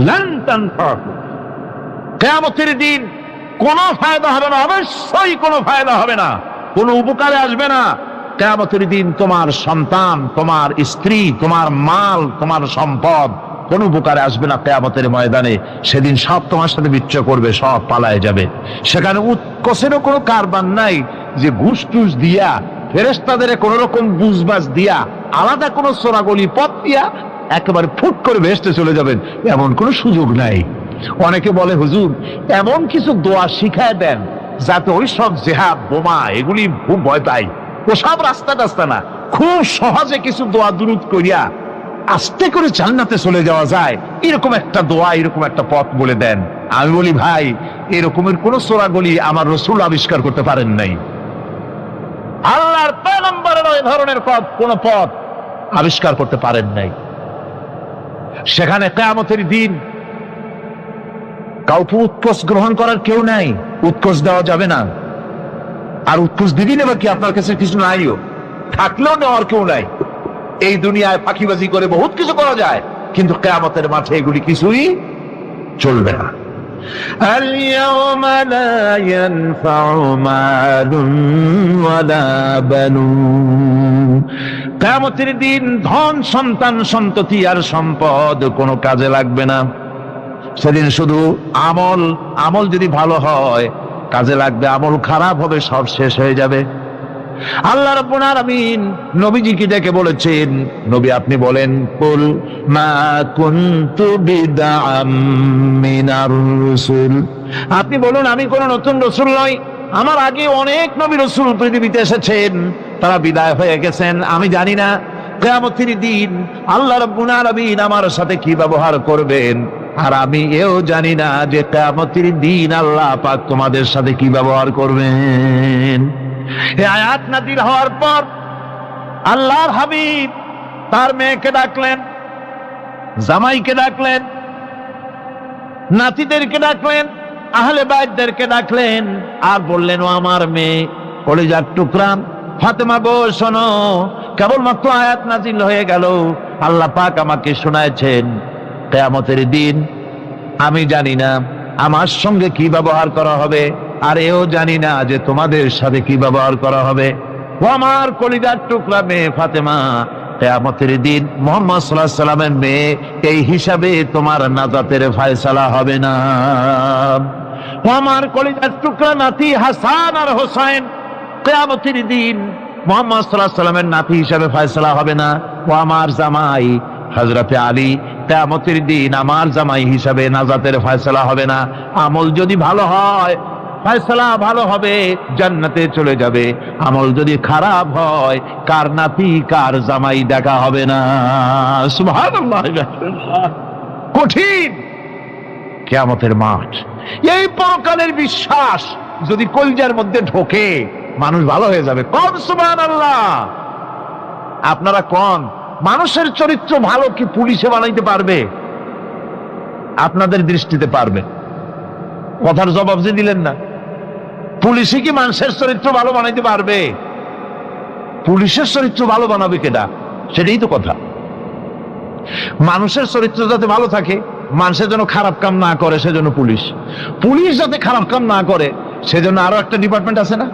لن تنفعكم। কিয়ামতের দিন কোনো ফায়দা হবে না, অবশ্যই কোনো ফায়দা হবে না, কোনো উপকারে আসবে না। কিয়ামতের দিন তোমার সন্তান, তোমার স্ত্রী, তোমার মাল, তোমার সম্পদ কোনো উপকারে আসবে না। কিয়ামতের ময়দানে সেদিন সব তোমার সাথে বিচ্ছয় করবে, সব পালায় যাবে। সেখানে উৎকোষেরও কোনো কারবার নাই যে ঘুষ টুস দিয়া, ফেরেশতাদের কোনো রকম বুঝবাজ দিয়া, আলাদা কোনো চোরাগলি পথ দিয়া একেবারে ফুট করে ভেস্তে চলে যাবেন, এমন কোনো সুযোগ নাই। অনেকে বলে হুজুর এমন কিছু দোয়া শিখায় দেন যাতে ওই সব জেহাদ বোমা এগুলি খুব ভয় পাই, ওসব রাস্তা টাস্তা না, খুব সহজে কিছু দোয়া দুরূদ করিয়া আস্তে করে জান্নাতে চলে যাওয়া যায়, এরকম একটা দোয়া, এরকম একটা পথ বলে দেন। আমি বলি ভাই, এরকমের কোন চোরাগলি আমার রাসূল আবিষ্কার করতে পারেন নাই। আল্লাহর পয়গম্বরের ওই ধরনের পথ, কোন পথ আবিষ্কার করতে পারেন নাই। সেখানে কিয়ামতের দিন কাউকে উৎকোষ গ্রহণ করার কেউ নাই, উৎকোষ দেওয়া যাবে না। আর উৎকোষ দিবি নেবা কি, আপনার কাছে কিছু নাইও, থাকলেও নেওয়ার কেউ নাই। এই দুনিয়ায় ফাঁকিবাজি করে বহুত কিছু করা যায়, কিন্তু কিয়ামতের মাঠে এগুলি কিছুই চলবে না। اليوم لا ينفع مال ولا بنون। কিয়ামতের দিন ধন, সন্তান, সন্ততি আর সম্পদ কোনো কাজে লাগবে না। সেদিন শুধু আমল, আমল যদি ভালো হয় কাজে লাগবে, আমল খারাপ হবে সব শেষ হয়ে যাবে। আল্লাহ রাব্বুল আলামিন নবীজিকে ডেকে বলেছেন, নবী আপনি বলেন, কুল মা কুনতু বিদআম মিনার রাসূল, আপনি বলুন আমি কোন নতুন রাসূল নই, আমার আগে অনেক নবী রাসূল পৃথিবীতে এসেছেন, তারা বিদায় হয়ে গেছেন। আমি জানি না কিয়ামতের দিন আল্লাহ রাব্বুল আলামিন আমার সাথে কি ব্যবহার করবেন, আর আমি এও জানি না যে কিয়ামতের দিন আল্লাহ পাক তোমাদের সাথে কি ব্যবহার করবেন। এই আয়াত নাযিল হওয়ার পর আল্লাহর হাবিব তার মেয়েকে ডাকলেন, জামাইকে ডাকলেন, নাতিদেরকে ডাকলেন, আহলে বাইতদেরকে ডাকলেন, আর বললেন, ও আমার মেয়ে, কলিজার টুকরা ফাতেমা গো শোনো, কেবলমাত্র আয়াত নাযিল হয়ে গেল, আল্লাহ পাক আমাকে শোনাচ্ছেন কিয়ামতের দিন আমি জানি না আমার সঙ্গে কি ব্যবহার করা হবে, আর এও জানি না যে তোমাদের সাথে কি ব্যবহার করা হবে। ও আমার কলিজার টুকরা মেয়ে ফাতেমা, কিয়ামতের দিন মুহাম্মদ সাল্লাল্লাহু আলাইহি সাল্লামের মেয়ে, এই হিসাবে তোমার নাজাতের ফয়সালা হবে না। ও আমার কলিজার টুকরা নাতি হাসান আর হোসেন, কিয়ামতের দিন মুহাম্মদ সাল্লাল্লাহু আলাইহি সাল্লামের নাতি হিসাবে ফয়সালা হবে না। ও আমার জামাই হযরতে আলী, কিয়ামতের দিন আমার জামাই হিসাবে নাজাতের ফয়সালা হবে না। আমল যদি ভালো হয় ফয়সালা ভালো হবে, জান্নাতে চলে যাবে। আমল যদি খারাপ হয় কার নাতি কার জামাই দেখা হবে না। সুবহানাল্লাহ। কঠিন কিয়ামতের মাঠ, এই পরকালের বিশ্বাস যদি কলিজার মধ্যে ঢোকে মানুষ ভালো হয়ে যাবে। কোন সুবহানাল্লাহ। আপনারা কোন মানুষের চরিত্র ভালো কি পুলিশে বানাইতে পারবে? আপনাদের দৃষ্টিতে পারবে? কথার জবাব যে দিলেন না। পুলিশে কি মানুষের চরিত্র ভালো বানাইতে পারবে? পুলিশের চরিত্র ভালো বানাবে কেডা? সেটাই তো কথা। মানুষের চরিত্র যাতে ভালো থাকে, মানুষের জন্য খারাপ কাম না করে, সেজন্য পুলিশ। পুলিশ যাতে খারাপ কাম না করে সেজন্য আরো একটা ডিপার্টমেন্ট আছে না?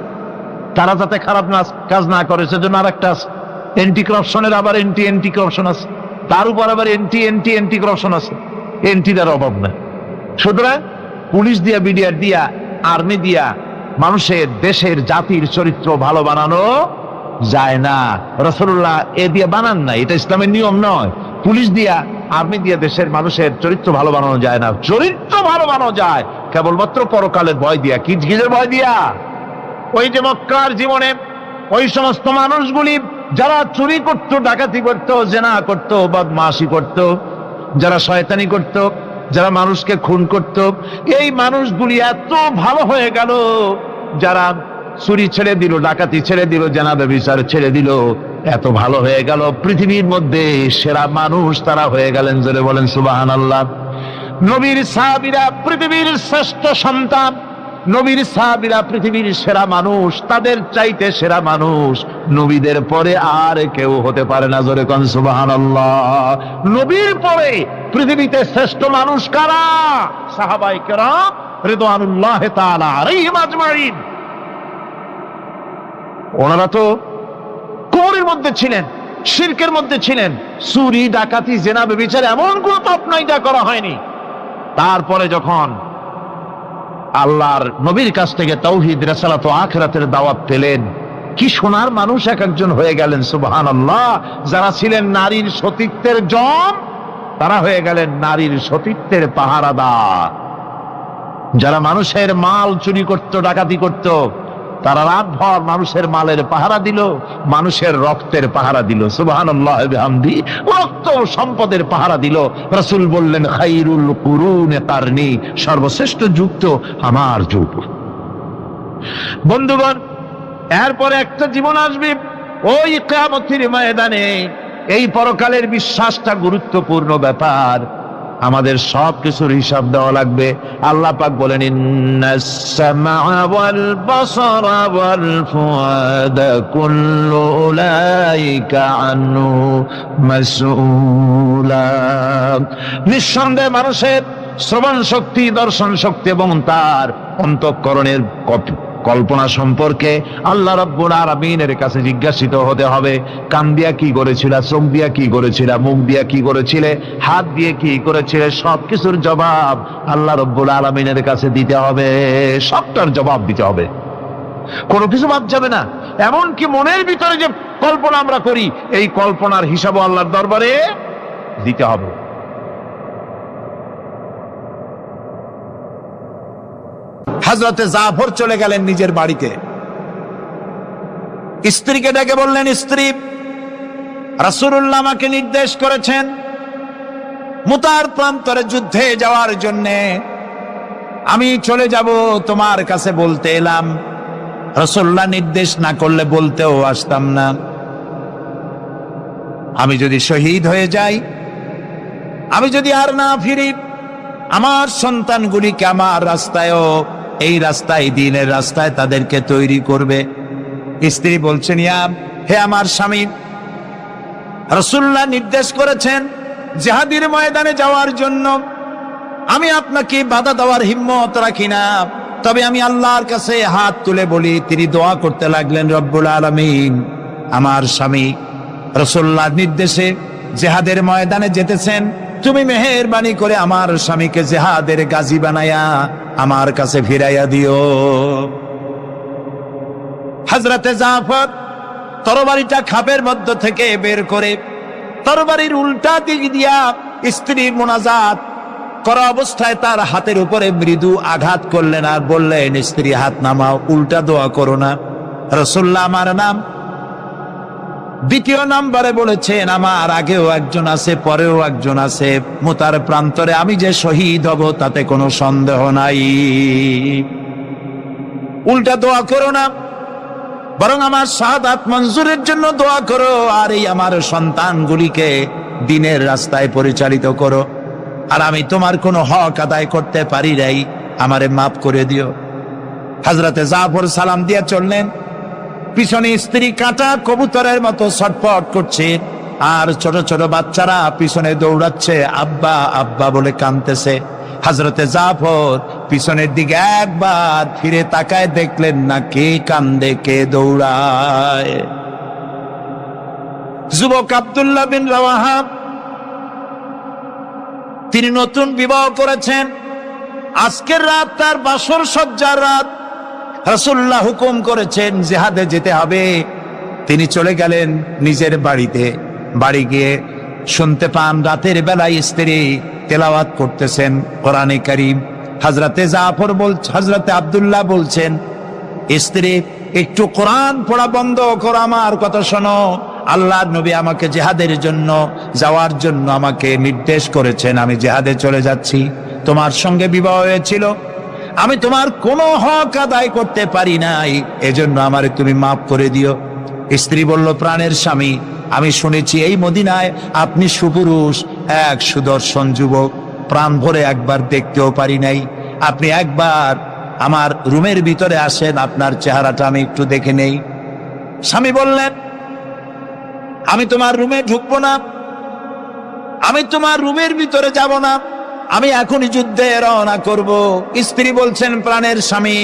তারা যাতে খারাপ কাজ না করে সেজন্য আর একটা আছে। এন্টি করাপশনের আবার এন্টি করাপশন আছে, তার উপর আবার এন্টি করাপশন আছে। এন্টিটার অভাব না। সুতরাং পুলিশ দিয়া, বিডিআর দিয়া, আর্মি দিয়া মানুষের, দেশের, জাতির চরিত্র ভালো বানানো যায় না। রাসূলুল্লাহ এ দিয়ে বানান না, এটা ইসলামের নিয়ম নয়। পুলিশ দিয়া, আর্মি দিয়া দেশের মানুষের চরিত্র ভালো বানানো যায় না। চরিত্র ভালো বানানো যায় কেবলমাত্র পরকালের ভয় দিয়া। কি কিসের ভয় দিয়া? ওই যে মক্কার জীবনে ওই সমস্ত মানুষগুলি যারা চুরি করত, ডাকাতি করত, জেনা করত, বদমাশি করত, যারা শয়তানি করত, যারা মানুষকে খুন করত, এই মানুষগুলি এত ভালো হয়ে গেল, যারা চুরি ছেড়ে দিল, ডাকাতি ছেড়ে দিল, জেনা ব্যভিচার ছেড়ে দিল, এত ভালো হয়ে গেল, পৃথিবীর মধ্যে সেরা মানুষ তারা হয়ে গেলেন। জোরে বলেন সুবহানাল্লাহ। নবীর সাহাবীরা পৃথিবীর শ্রেষ্ঠ সন্তান, নবীর সাহাবীরা পৃথিবীর সেরা মানুষ, তাদের চাইতে সেরা মানুষ নবীদের পরে আর কেউ হতে পারে না। জোরে কোন সুবহানাল্লাহ। নবীর পরে পৃথিবীতে শ্রেষ্ঠ মানুষ কারা? সাহাবায়ে কেরাম রিদওয়ানুল্লাহ তাআলা আলাইহিম আজমাইন। ওনারা তো কুফরের মধ্যে ছিলেন, শিরকের মধ্যে ছিলেন, চুরি ডাকাতি জেনা ব্যভিচার এমন কোন পাপ নাই যা করা হয়নি। তারপরে যখন আল্লাহর নবীর কাছ থেকে তাওহীদ, রিসালাত ও আখিরাতের দাওয়াত পেলেন, কি সোনার মানুষ এক একজন হয়ে গেলেন। সুবহানাল্লাহ। যারা ছিলেন নারীর সতীত্বের জম, তারা হয়ে গেলেন নারীর সতীত্বের পাহারাদার। যারা মানুষের মাল চুরি করত, ডাকাতি করত, তারা রাতভর মানুষের মালের পাহারা দিল, মানুষের রক্তের পাহারা দিল। সুবহানাল্লাহ বিহামদি। রক্ত সম্পদের পাহারা দিল। রাসূল বললেন, খায়রুল কুরুনে কারনি, সর্বশ্রেষ্ঠ যুগ তো আমার যুগ। বন্ধুগণ, এরপরে একটা জীবন আসবে, ওই কিয়ামতের ময়দানে। এই পরকালের বিশ্বাসটা গুরুত্বপূর্ণ ব্যাপার, আমাদের সব কিছুর হিসাব দেওয়া লাগবে। আল্লাহ পাক বলেন, ইন্নাস সামআ ওয়াল বাসারা ওয়াল ফুআদা কুল্লু উলাইকা আনহু মাসউলা। নিঃসন্দেহে মানুষের শ্রবণ শক্তি, দর্শন শক্তি এবং তার অন্তঃকরণের কল্পনা সম্পর্কে আল্লাহ রাব্বুল আলামিনের কাছে জিজ্ঞাসিত হতে হবে। কান দিয়া কি করেছিল, চোখ দিয়া কি করেছিল, মুখ দিয়া কি করেছিলে, হাত দিয়ে কি করেছিলে, সবকিছুর জবাব আল্লাহ রাব্বুল আলামিনের কাছে দিতে হবে। সবটার জবাব দিতে হবে, কোনো কিছু বাদ যাবে না। এমনকি মনের ভিতরে যে কল্পনা আমরা করি, এই কল্পনার হিসাবও আল্লাহর দরবারে দিতে হবে। হযরতে জাফর চলে গেলেন নিজের বাড়িতে। স্ত্রীকে ডেকে বললেন, স্ত্রী, রাসূলুল্লাহ আমাকে নির্দেশ করেছেন মুতার প্রান্তরে যুদ্ধে যাওয়ার জন্য। আমি চলে যাব, তোমার কাছে বলতে এলাম। রাসূলুল্লাহ নির্দেশ না করলে বলতেও আসতাম না। আমি যদি শহীদ হয়ে যাই, আমি যদি আর না ফিরি, আমার সন্তানগুলিকে আমার রাস্তায়ও, এই রাস্তায়, দ্বীনের রাস্তায় তাদেরকে তৈরি করবে। স্ত্রী বলছেন, হে আমার স্বামী, রাসূলুল্লাহ নির্দেশ করেছেন জিহাদের ময়দানে যাওয়ার জন্য। আমি আপনাকে বাধা দেওয়ার হিম্মত রাখি না, তবে আমি আল্লাহর কাছে হাত তুলে বলি। তিনি দোয়া করতে লাগলেন, রব্বুল আলামিন, আমার স্বামী রাসূলুল্লাহ নির্দেশে জিহাদের ময়দানে যেতেছেন, তুমি মেহেরবানি করে আমার স্বামীকে জিহাদের গাজী বানায়া আমার কাছে ফিরাইয়া দিও। হযরতে জাফর তরবারিটা খাপের মধ্য থেকে বের করে তরবারির উল্টা দিক দিয়া স্ত্রীর মুনাজাত করা অবস্থায় তার হাতের উপরে মৃদু আঘাত করলেন আর বললেন, স্ত্রী হাত নামাও, উল্টা দোয়া করো না। রাসূলুল্লাহ আমার নাম দ্বিতীয় নাম্বারে বলেছেন, আমার আগেও একজন আছে, পরেও একজন আছে, মুতার প্রান্তরে আমি যে শহীদ হব তাতে কোনো সন্দেহ নাই। উল্টা দোয়া করো না, বরং আমার শাহাদাত মঞ্জুরের জন্য দোয়া করো, আর এই আমার সন্তানগুলিকে দ্বীনের রাস্তায় পরিচালিত করো। আর আমি তোমার কোনো হক আদায় করতে পারি নাই, আমারে মাফ করে দিও। হযরতে জাফর সালাম দিয়ে চললেন, পিছনে স্ত্রী কাঁটা কবুতরের মতো ছটফট করছে, আর ছোট ছোট বাচ্চারা পিছনে দৌড়াচ্ছে, আব্বা আব্বা বলে কাঁদতেছে। হযরতে জাফর পিছনের দিকে একবার ফিরে তাকায়, দেখলেন না কে কান্দে, কে দৌড়ায়। যুবক আব্দুল্লাহ বিন রাওয়াহা, তিনি নতুন বিবাহ করেছেন। আজকের রাত তার বাসর সজ্জার রাত। রাসূলুল্লাহ হুকুম করেছেন জিহাদে যেতে হবে। তিনি চলে গেলেন নিজের বাড়িতে। বাড়ি গিয়ে শুনতে পান রাতের বেলায় স্ত্রী তেলাওয়াত করতেছেন কোরআনে কারীম। হযরতে জাফর হযরতে আব্দুল্লাহ বলছেন, স্ত্রী একটু কোরআন পড়া বন্ধ করো, আমার কথা শোনো। আল্লাহ নবী আমাকে জিহাদের জন্য যাওয়ার জন্য আমাকে নির্দেশ করেছেন, আমি জিহাদে চলে যাচ্ছি। তোমার সঙ্গে বিবাহ হয়েছিল, আমি তোমার কোনো হক আদায় করতে পারি নাই, এজন্য আমার তুমি মাফ করে দিও। স্ত্রী বলল, প্রাণের স্বামী, আমি শুনেছি এই মদিনায় আপনি সুপুরুষ, এক সুদর্শন যুবক, প্রাণ ভরে একবার দেখতেও পারি নাই, আপনি একবার আমার রুমের ভিতরে আসেন, আপনার চেহারাটা আমি একটু দেখে নেই। স্বামী বললেন, আমি তোমার রুমে ঢুকবো না, আমি তোমার রুমের ভিতরে যাব না, আমি এখনই যুদ্ধে রওনা করব। স্ত্রী বলছেন, প্রাণের স্বামী,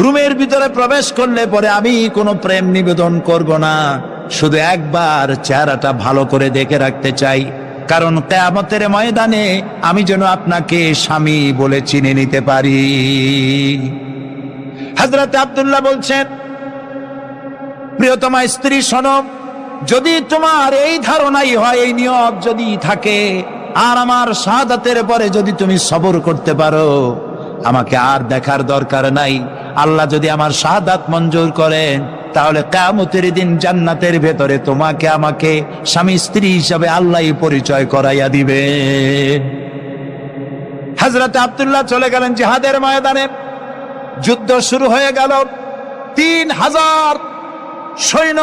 রুমের ভিতরে প্রবেশ করলে পরে আমি কোনো প্রেম নিবেদন করব না, শুধু একবার চেহারাটা ভালো করে দেখে রাখতে চাই, কারণ কিয়ামতের ময়দানে আমি যেন আপনাকে স্বামী বলে চিনে নিতে পারি। হযরত আব্দুল্লাহ বলছেন, প্রিয়তমা স্ত্রী শোনো, যদি তোমার এই ধারণাই হয়, এই নিয়ত যদি থাকে, আর আমার শাহাদাতের পরে যদি তুমি সবর করতে পারো, আমাকে আর দেখার দরকার নাই। আল্লাহ যদি আমার শাহাদাত মঞ্জুর করেন, তাহলে কিয়ামতের দিন জান্নাতের ভেতরে তোমাকে আমাকে স্বামী স্ত্রী হিসাবে আল্লাহই পরিচয় করাইয়া দিবে। হযরত আব্দুল্লাহ চলে গেলেন জিহাদের ময়দানে। যুদ্ধ শুরু হয়ে গেল। 3000 সৈন্য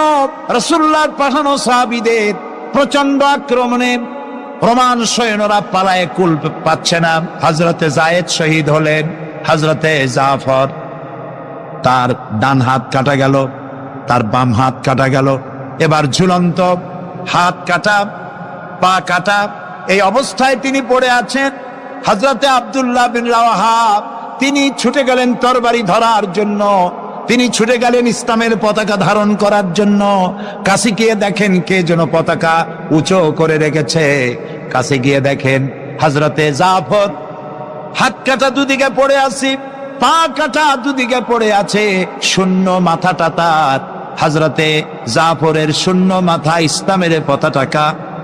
রাসূলুল্লাহর পাঠানো সাহাবীদের প্রচন্ড আক্রমণে রোমান সৈন্যরা পালায়ে কুল পাচ্ছে না। হযরতে যায়েদ শহীদ হলেন, হযরতে জাফর, তার ডান হাত কাটা গেল, তার বাম হাত কাটা গেল, এবার ঝুলন্ত, হাত কাটা, পা কাটা, এই অবস্থায় তিনি পড়ে আছেন। হযরতে আব্দুল্লাহ বিন রাওয়াহা তিনি ছুটে গেলেন তরবারি ধরার জন্য, তিনি ছুটে গেলেন ইসলামের পতাকা ধারণ করার জন্য। কাছে গিয়ে দেখেন কে যেন পতাকা উঁচু করে রেখেছে। কাছে গিয়ে দেখেন হযরতে জাফর হাত কাটা দুদিকে পড়ে আছে, পা কাটা দুদিকে পড়ে আছে, শূন্য মাথাটা তার। হযরতে জাফরের শূন্য মাথা ইসলামের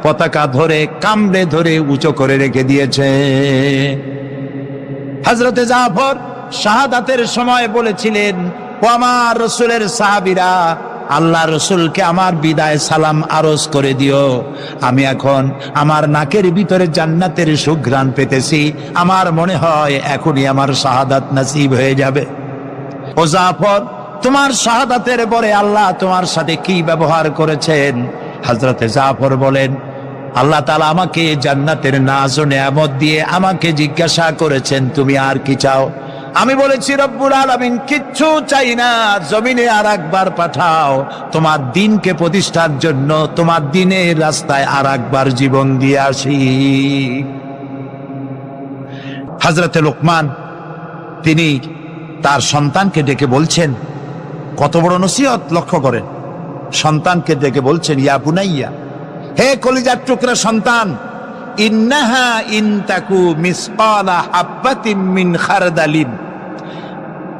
পতাকা ধরে কামড়ে ধরে উঁচু করে রেখে দিয়েছে। হযরতে জাফর শাহাদাতের সময় বলেছিলেন, ও আমার রসুলের সাহাবীরা, আল্লাহ রসুলকে আমার বিদায় সালাম আরজ করে দিও। আমি এখন আমার নাকের ভিতরে জান্নাতের সুঘ্রাণ পেতেছি, আমার মনে হয় এখনই আমার শাহাদাত নসিব হয়ে যাবে। ও জাফর, তোমার শাহাদাতের পরে আল্লাহ তোমার সাথে কি ব্যবহার করেছেন? হযরতে জাফর বলেন, আল্লাহ তাআলা আমাকে জান্নাতের নাজ ও নেয়ামত দিয়ে আমাকে জিজ্ঞাসা করেছেন, তুমি আর কি চাও? আমি বলেছি, রব্বুল আলামিন, কিচ্ছু চাই না, জমিনে আর একবার পাঠাও, তোমার দিনকে প্রতিষ্ঠার জন্য, তোমার দিনের রাস্তায় আর একবার জীবন দিয়ে আসি। হযরতে লোকমান তিনি তার সন্তানকে ডেকে বলছেন, কত বড় নসিহত, লক্ষ্য করেন, সন্তানকে ডেকে বলছেন, ইয়া বুনাইয়া, হে কলিজার টুকরা সন্তান, ইন্নাহা ইনতাকু মিসকালা হাব্বাতিন মিন খারদালিন,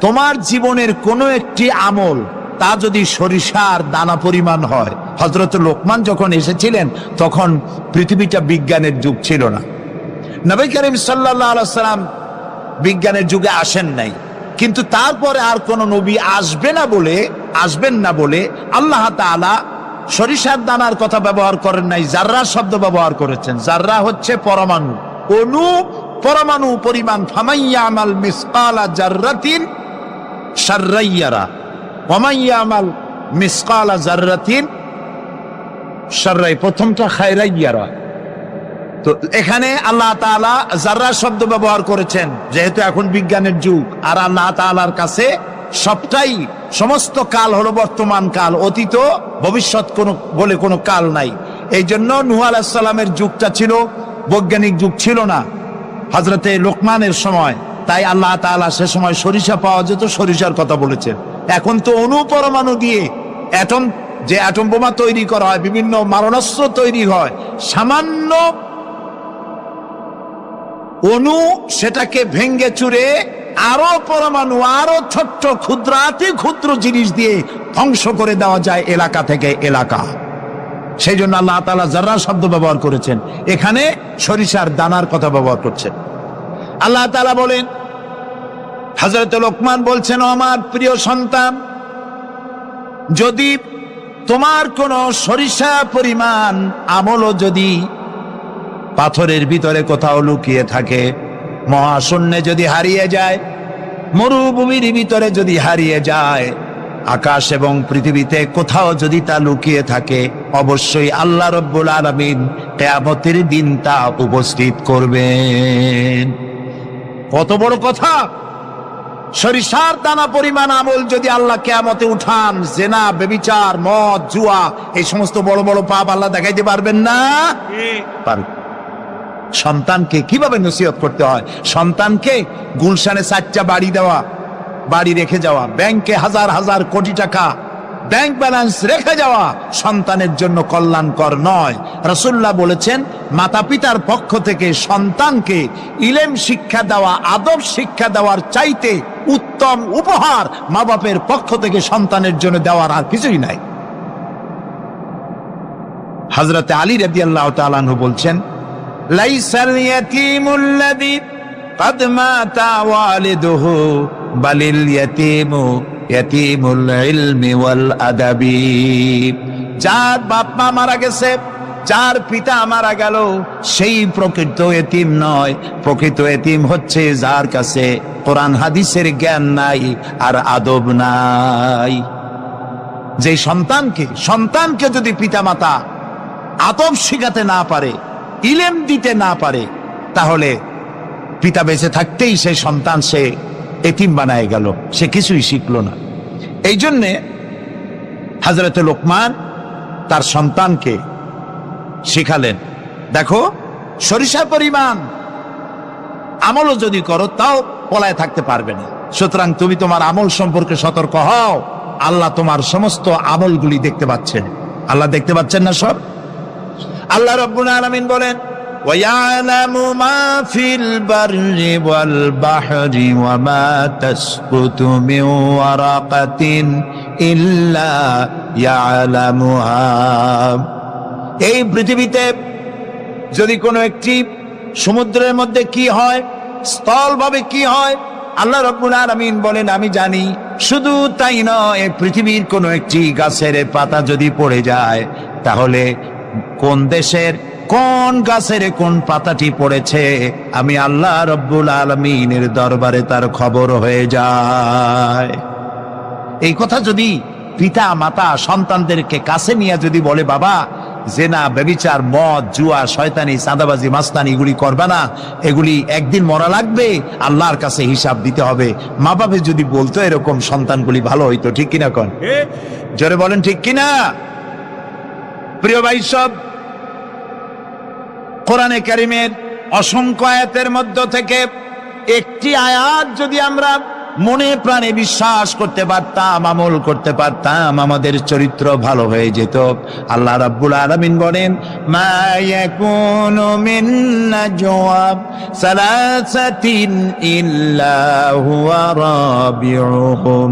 তোমার জীবনের কোনো একটি আমল তা যদি সরিষার দানা পরিমাণ হয়। হযরত লোকমান যখন এসেছিলেন তখন পৃথিবীটা বিজ্ঞানের যুগ ছিল না, নবী করিম সাল্লাল্লাহু আলাইহি ওয়াসাল্লাম বিজ্ঞানের যুগে আসেন নাই, কিন্তু তারপরে আর কোন নবী আসবেন না বলে আল্লাহ তাআলা সরিষার দানার কথা ব্যবহার করেন নাই, জাররা শব্দ ব্যবহার করেছেন। জাররা হচ্ছে পরমাণু, অণু, পরমাণু পরিমাণ। ফামাইয়ামাল মিসকালা জাররাতিন শাররাইয়ারা ওয়ামাইয়ামাল মিসকালা জাররাতিন শাররাই, প্রথমটা খায়রাইয়ারা। তো এখানে আল্লাহ তাআলা জাররা শব্দ ব্যবহার করেছেন, যেহেতু এখন বিজ্ঞানের যুগ, আর আল্লাহ তাআলার কাছে সবটাই, সমস্ত কাল হলো বর্তমান কাল, অতীত ভবিষ্যৎ বলে কোনো কাল নাই। এই জন্য নূহ আলাইহিস সালামের যুগটা ছিল বৈজ্ঞানিক যুগ, ছিল না হযরতে লোকমানের সময়। তাই আল্লাহ তাআলা সে সময় সরিষা পাওয়া যেত, সরিষার কথা বলেছেন। এখন তো অণু পরমাণু দিয়ে অ্যাটম বোমা তৈরি করা হয়, বিভিন্ন মারণাস্ত্র তৈরি হয়, সামান্য অণু সেটাকে ভেঙ্গে চুরে আরো পরমাণু, আরো ছোট্ট ক্ষুদ্রাতি ক্ষুদ্র জিনিস দিয়ে ধ্বংস করে দেওয়া যায় এলাকা থেকে এলাকা। সেই জন্য আল্লাহ তাআলা জাররা শব্দ ব্যবহার করেছেন, এখানে সরিষার দানার কথা ব্যবহার করছেন। আল্লাহ তাআলা বলেন, হযরত লোকমান বলছেন, ও আমার প্রিয় সন্তান, যদি তোমার কোন সরিষা পরিমাণ আমলও যদি পাথরের ভিতরে কোথাও লুকিয়ে থাকে, মহাশূন্যে যদি হারিয়ে যায়, মরুভূমির ভিতরে যদি হারিয়ে যায়, আকাশ এবং পৃথিবীতে কোথাও যদি তা লুকিয়ে থাকে, অবশ্যই আল্লাহ রাব্বুল আলামিন কিয়ামতের দিন তা উপস্থিত করবেন। কত বড় কথা! সরিষার দানা পরিমাণ আমল যদি আল্লাহ কিয়ামতে উঠান, জেনা, ব্যভিচার, মদ, জুয়া, এই সমস্ত বড় বড় পাপ আল্লাহ দেখাইতে পারবেন না? পারবেন। সন্তানকে কিভাবে নসিহত করতে হয়, সন্তানকে গুলশানে 4টা বাড়ি দেওয়া, বাড়ি রেখে যাওয়া, ব্যাংকে হাজার হাজার কোটি টাকা ব্যাংক ব্যালেন্স রেখে যাওয়া সন্তানের জন্য কল্যাণকর নয়। রাসূলুল্লাহ বলেছেন, মাতা পিতার পক্ষ থেকে সন্তানকে ইলম শিক্ষা দেওয়া, আদব শিক্ষা দেওয়ার চাইতে উত্তম উপহার মা বাপের পক্ষ থেকে সন্তানের জন্য দেওয়ার আর কিছুই নাই। হযরত আলী রাদিয়াল্লাহু তাআলা আনহু বলছেন, লাইসাল ইয়াতীমুল্লাযী قد مات والده بل اليتيم يتيم العلم والأدب। যার বাপ মা মারা গেছে, যার পিতা মারা গেল, সেই প্রকৃত এতিম নয়। প্রকৃত এতিম হচ্ছে যার কাছে কোরআন হাদিসের জ্ঞান নাই আর আদব নাই। যে সন্তানকে যদি পিতা মাতা আদব শিখাতে না পারে, ইলম দিতে না পারে, তাহলে পিতা বেঁচে থাকতেই সেই সন্তান সে এতিম বানায় গেল, সে কিছুই শিখলো না। এই জন্যে হযরত লোকমান তার সন্তানকে শিখালেন, দেখো সরিষা পরিমাণ আমলও যদি করো তাও পলায় থাকতে পারবে না। সুতরাং তুমি তোমার আমল সম্পর্কে সতর্ক হও। আল্লাহ তোমার সমস্ত আমলগুলি দেখতে পাচ্ছেন। আল্লাহ দেখতে পাচ্ছেন না সব? আল্লাহ রাব্বুল আলামিন বলেন, وَيَعْلَمُ مَا فِي الْبَرِّ وَالْبَحْرِ وَمَا تَسْقُطُ مِنْ وَرَقَةٍ إِلَّا يَعْلَمُهَا। এই পৃথিবীতে যদি কোনো একটি সমুদ্রের মধ্যে কি হয়, স্থলভাবে কি হয়, আল্লাহ রাব্বুল আলামিন বলেন আমি জানি। শুধু তাই নয়, পৃথিবীর কোনো একটি গাছের পাতা যদি পড়ে যায়, তাহলে কোন দেশের কোন গাছের কোন পাতাটি পড়েছে আমি আল্লাহ রাব্বুল আলামিনের দরবারে তার খবর হয়ে যায়। এই কথা যদি পিতা মাতা সন্তানদেরকে কাছে নিয়ে যদি বলে, বাবা জেনা, ব্যভিচার, মদ, জুয়া, শয়তানি, চাঁদাবাজি, মাস্তানি এগুলি করবে না, এগুলি একদিন মরা লাগবে, আল্লাহর কাছে হিসাব দিতে হবে। মা বাবা যদি বলতো এরকম, সন্তানগুলি ভালো হইতো। ঠিক কিনা কোন? জোরে বলেন ঠিক কিনা? প্রিয় ভাই সব, কোরআনে কারীমের অসংখ্য আয়াতের মধ্য থেকে একটি আয়াত যদি আমরা মনে প্রাণে বিশ্বাস করতে পারতাম, আমল করতে পারতাম, আমাদের চরিত্র ভালো হয়ে যেত। আল্লাহ রাব্বুল আলামিন বলেন, মা ইয়াকুনু মিন নাজওয়া সালাসাতিন ইল্লা হুয়া রাবিউহুম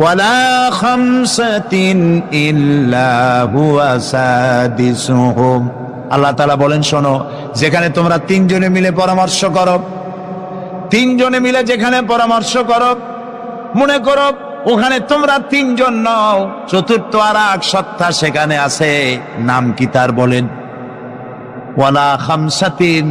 ওয়ালা খামসাতিন ইল্লা হুয়া সাদিসুহুম। আল্লাহ তাআলা বলেন, শোনো, যেখানে তোমরা তিনজনে মিলে পরামর্শ করো, তিনজনে মিলে যেখানে পরামর্শ করো, মনে করো ওখানে তোমরা তিনজন নও, চতুর্থ আর এক সত্তা সেখানে আছে, নাম কি তার? বলেন, ওয়ালা খামসাতিন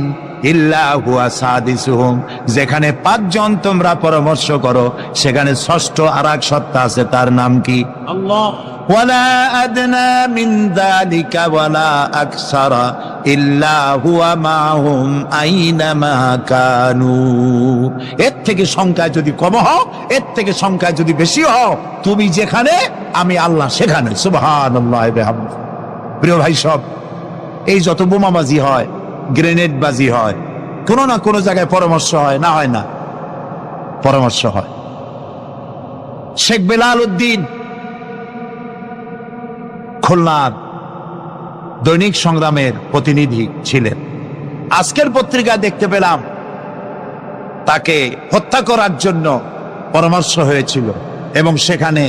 ইল্লা হুয়া সাদিসুহুম। যেখানে পাঁচজন তোমরা পরামর্শ করো, সেখানে ষষ্ঠ আর এক সত্তা আছে, তার নাম কি? আল্লাহ। ওয়ালা আদনা মিন যালিকা ওয়ালা আকসারা ইল্লা হুয়া মাহুম আইনামা কানু। এর থেকে সংখ্যায় যদি কম হও, এর থেকে সংখ্যায় যদি বেশি হও, তুমি যেখানে আমি আল্লাহ সেখানে। সুবহানাল্লাহ ওয়া বিহামদিহি। প্রিয় ভাই সব, এই যত বোমাবাজি হয়, গ্রেনেড বাজি হয়, কোনো না কোনো জায়গায় পরামর্শ হয় না? হয় না? পরামর্শ হয়। শেখ বেলাল উদ্দিন খুলনার দৈনিক সংগ্রামের প্রতিনিধি ছিলেন। আজকের পত্রিকায় দেখতে পেলাম তাকে হত্যা করার জন্য পরামর্শ হয়েছিল এবং সেখানে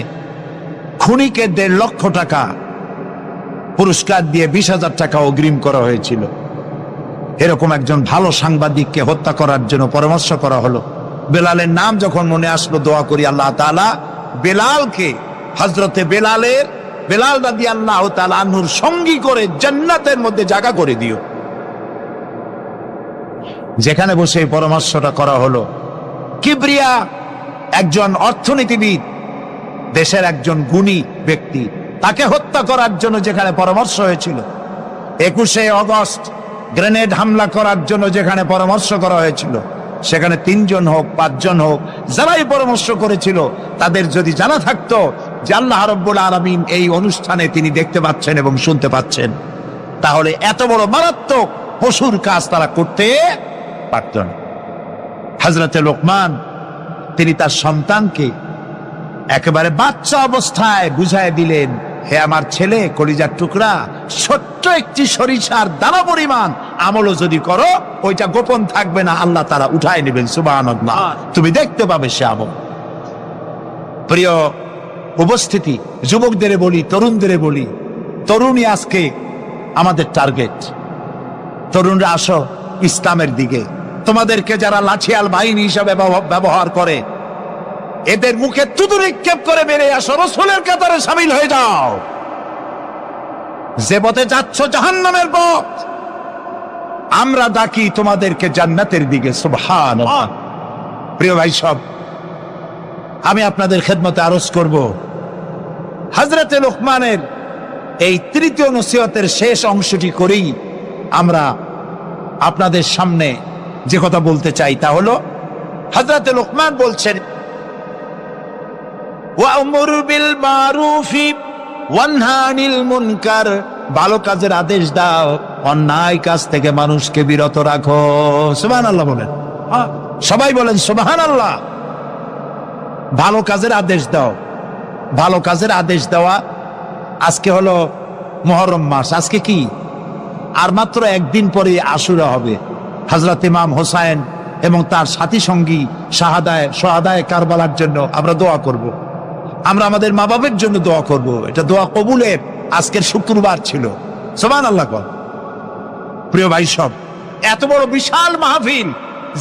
খুনিকে 1.5 লক্ষ টাকা পুরস্কার দিয়ে 20,000 টাকা অগ্রিম করা হয়েছিল। এরকম একজন ভালো সাংবাদিককে হত্যা করার জন্য পরামর্শ করা হলো। বেলালের নাম যখন মনে আসলো, দোয়া করি আল্লাহ তাআলা বেলালকে হযরতে বেলাল রাদিয়াল্লাহু তাআলা আনহুর সঙ্গী করে জান্নাতের মধ্যে জায়গা করে দিও। যেখানে বসে এই পরামর্শটা করা হলো, কিবরিয়া একজন অর্থনীতিবিদ, দেশের একজন গুণী ব্যক্তি, তাকে হত্যা করার জন্য যেখানে পরামর্শ হয়েছিল, 21শে আগস্ট গ্রেনেড হামলা করার জন্য যেখানে পরামর্শ করা হয়েছিল, সেখানে 3 জন হোক 5 জন হোক যারাই পরামর্শ করেছিল, তাদের যদি জানা থাকতো যে আল্লাহ রাব্বুল আলামিন এই অনুষ্ঠানে তিনি দেখতে পাচ্ছেন এবং শুনতে পাচ্ছেন, তাহলে এত বড় মারাত্মক পশুর কাজ তারা করতে পারত না। হযরতে লোকমান তিনি তার সন্তানকে একেবারে বাচ্চা অবস্থায় বুঝায় দিলেন, হে আমার ছেলে, কলিজার টুকরা, ছোট্ট একটি সরিষার দানা পরিমাণ আমলও যদি করো, ওইটা গোপন থাকবে না, আল্লাহ তাআলা উঠায় নেবেন, সুবহানাল্লাহ, তুমি দেখতে পাবে সে আমল। প্রিয় উপস্থিতি, যুবকদের বলি, তরুণদের বলি, তরুণী আজকে আমাদের টার্গেট। তরুণরা আসো ইসলামের দিকে। তোমাদেরকে যারা লাঠিয়াল বাহিনী হিসাবে ব্যবহার করে, এদের মুখে থুতু নিক্ষেপ করে বেরিয়ে আসো, রাসূলের কাতারে শামিল হয়ে যাও। যে পথে যাচ্ছ জাহান্নামের পথ, আমরা ডাকি তোমাদেরকে জান্নাতের দিকে, সুবহানাল্লাহ। প্রিয় ভাই সব, আমি আপনাদের খেদমতে আরজ করব, হযরতে লোকমানের এই তৃতীয় নসিহতের শেষ অংশটি করেই আমরা আপনাদের সামনে যে কথা বলতে চাই তা হলো, হযরতে লোকমান বলছেন, ওয়া'মুর বিল মারুফি ওয়ানহা আনিল মুনকার, ভালো কাজের আদেশ দাও, অন্যায় কাজ থেকে মানুষকে বিরত রাখো। সুবহানাল্লাহ বলেন, সবাই বলেন সুবহানাল্লাহ। ভালো কাজের আদেশ দাও। ভালো কাজের আদেশ দেওয়া। আজকে হলো মুহররম মাস, আজকে কি আর মাত্র একদিন পরে আশুরা হবে। হযরত ইমাম হোসাইন এবং তার সাথী সঙ্গী শাহাদায়ে কারবালার জন্য আমরা দোয়া করব। আমরা আমাদের মা বাবার জন্য দোয়া করব। এটা দোয়া কবুলের আজকের শুক্রবার ছিল। সুবহানাল্লাহ। প্রিয় ভাই সব, এত বড় বিশাল মাহফিল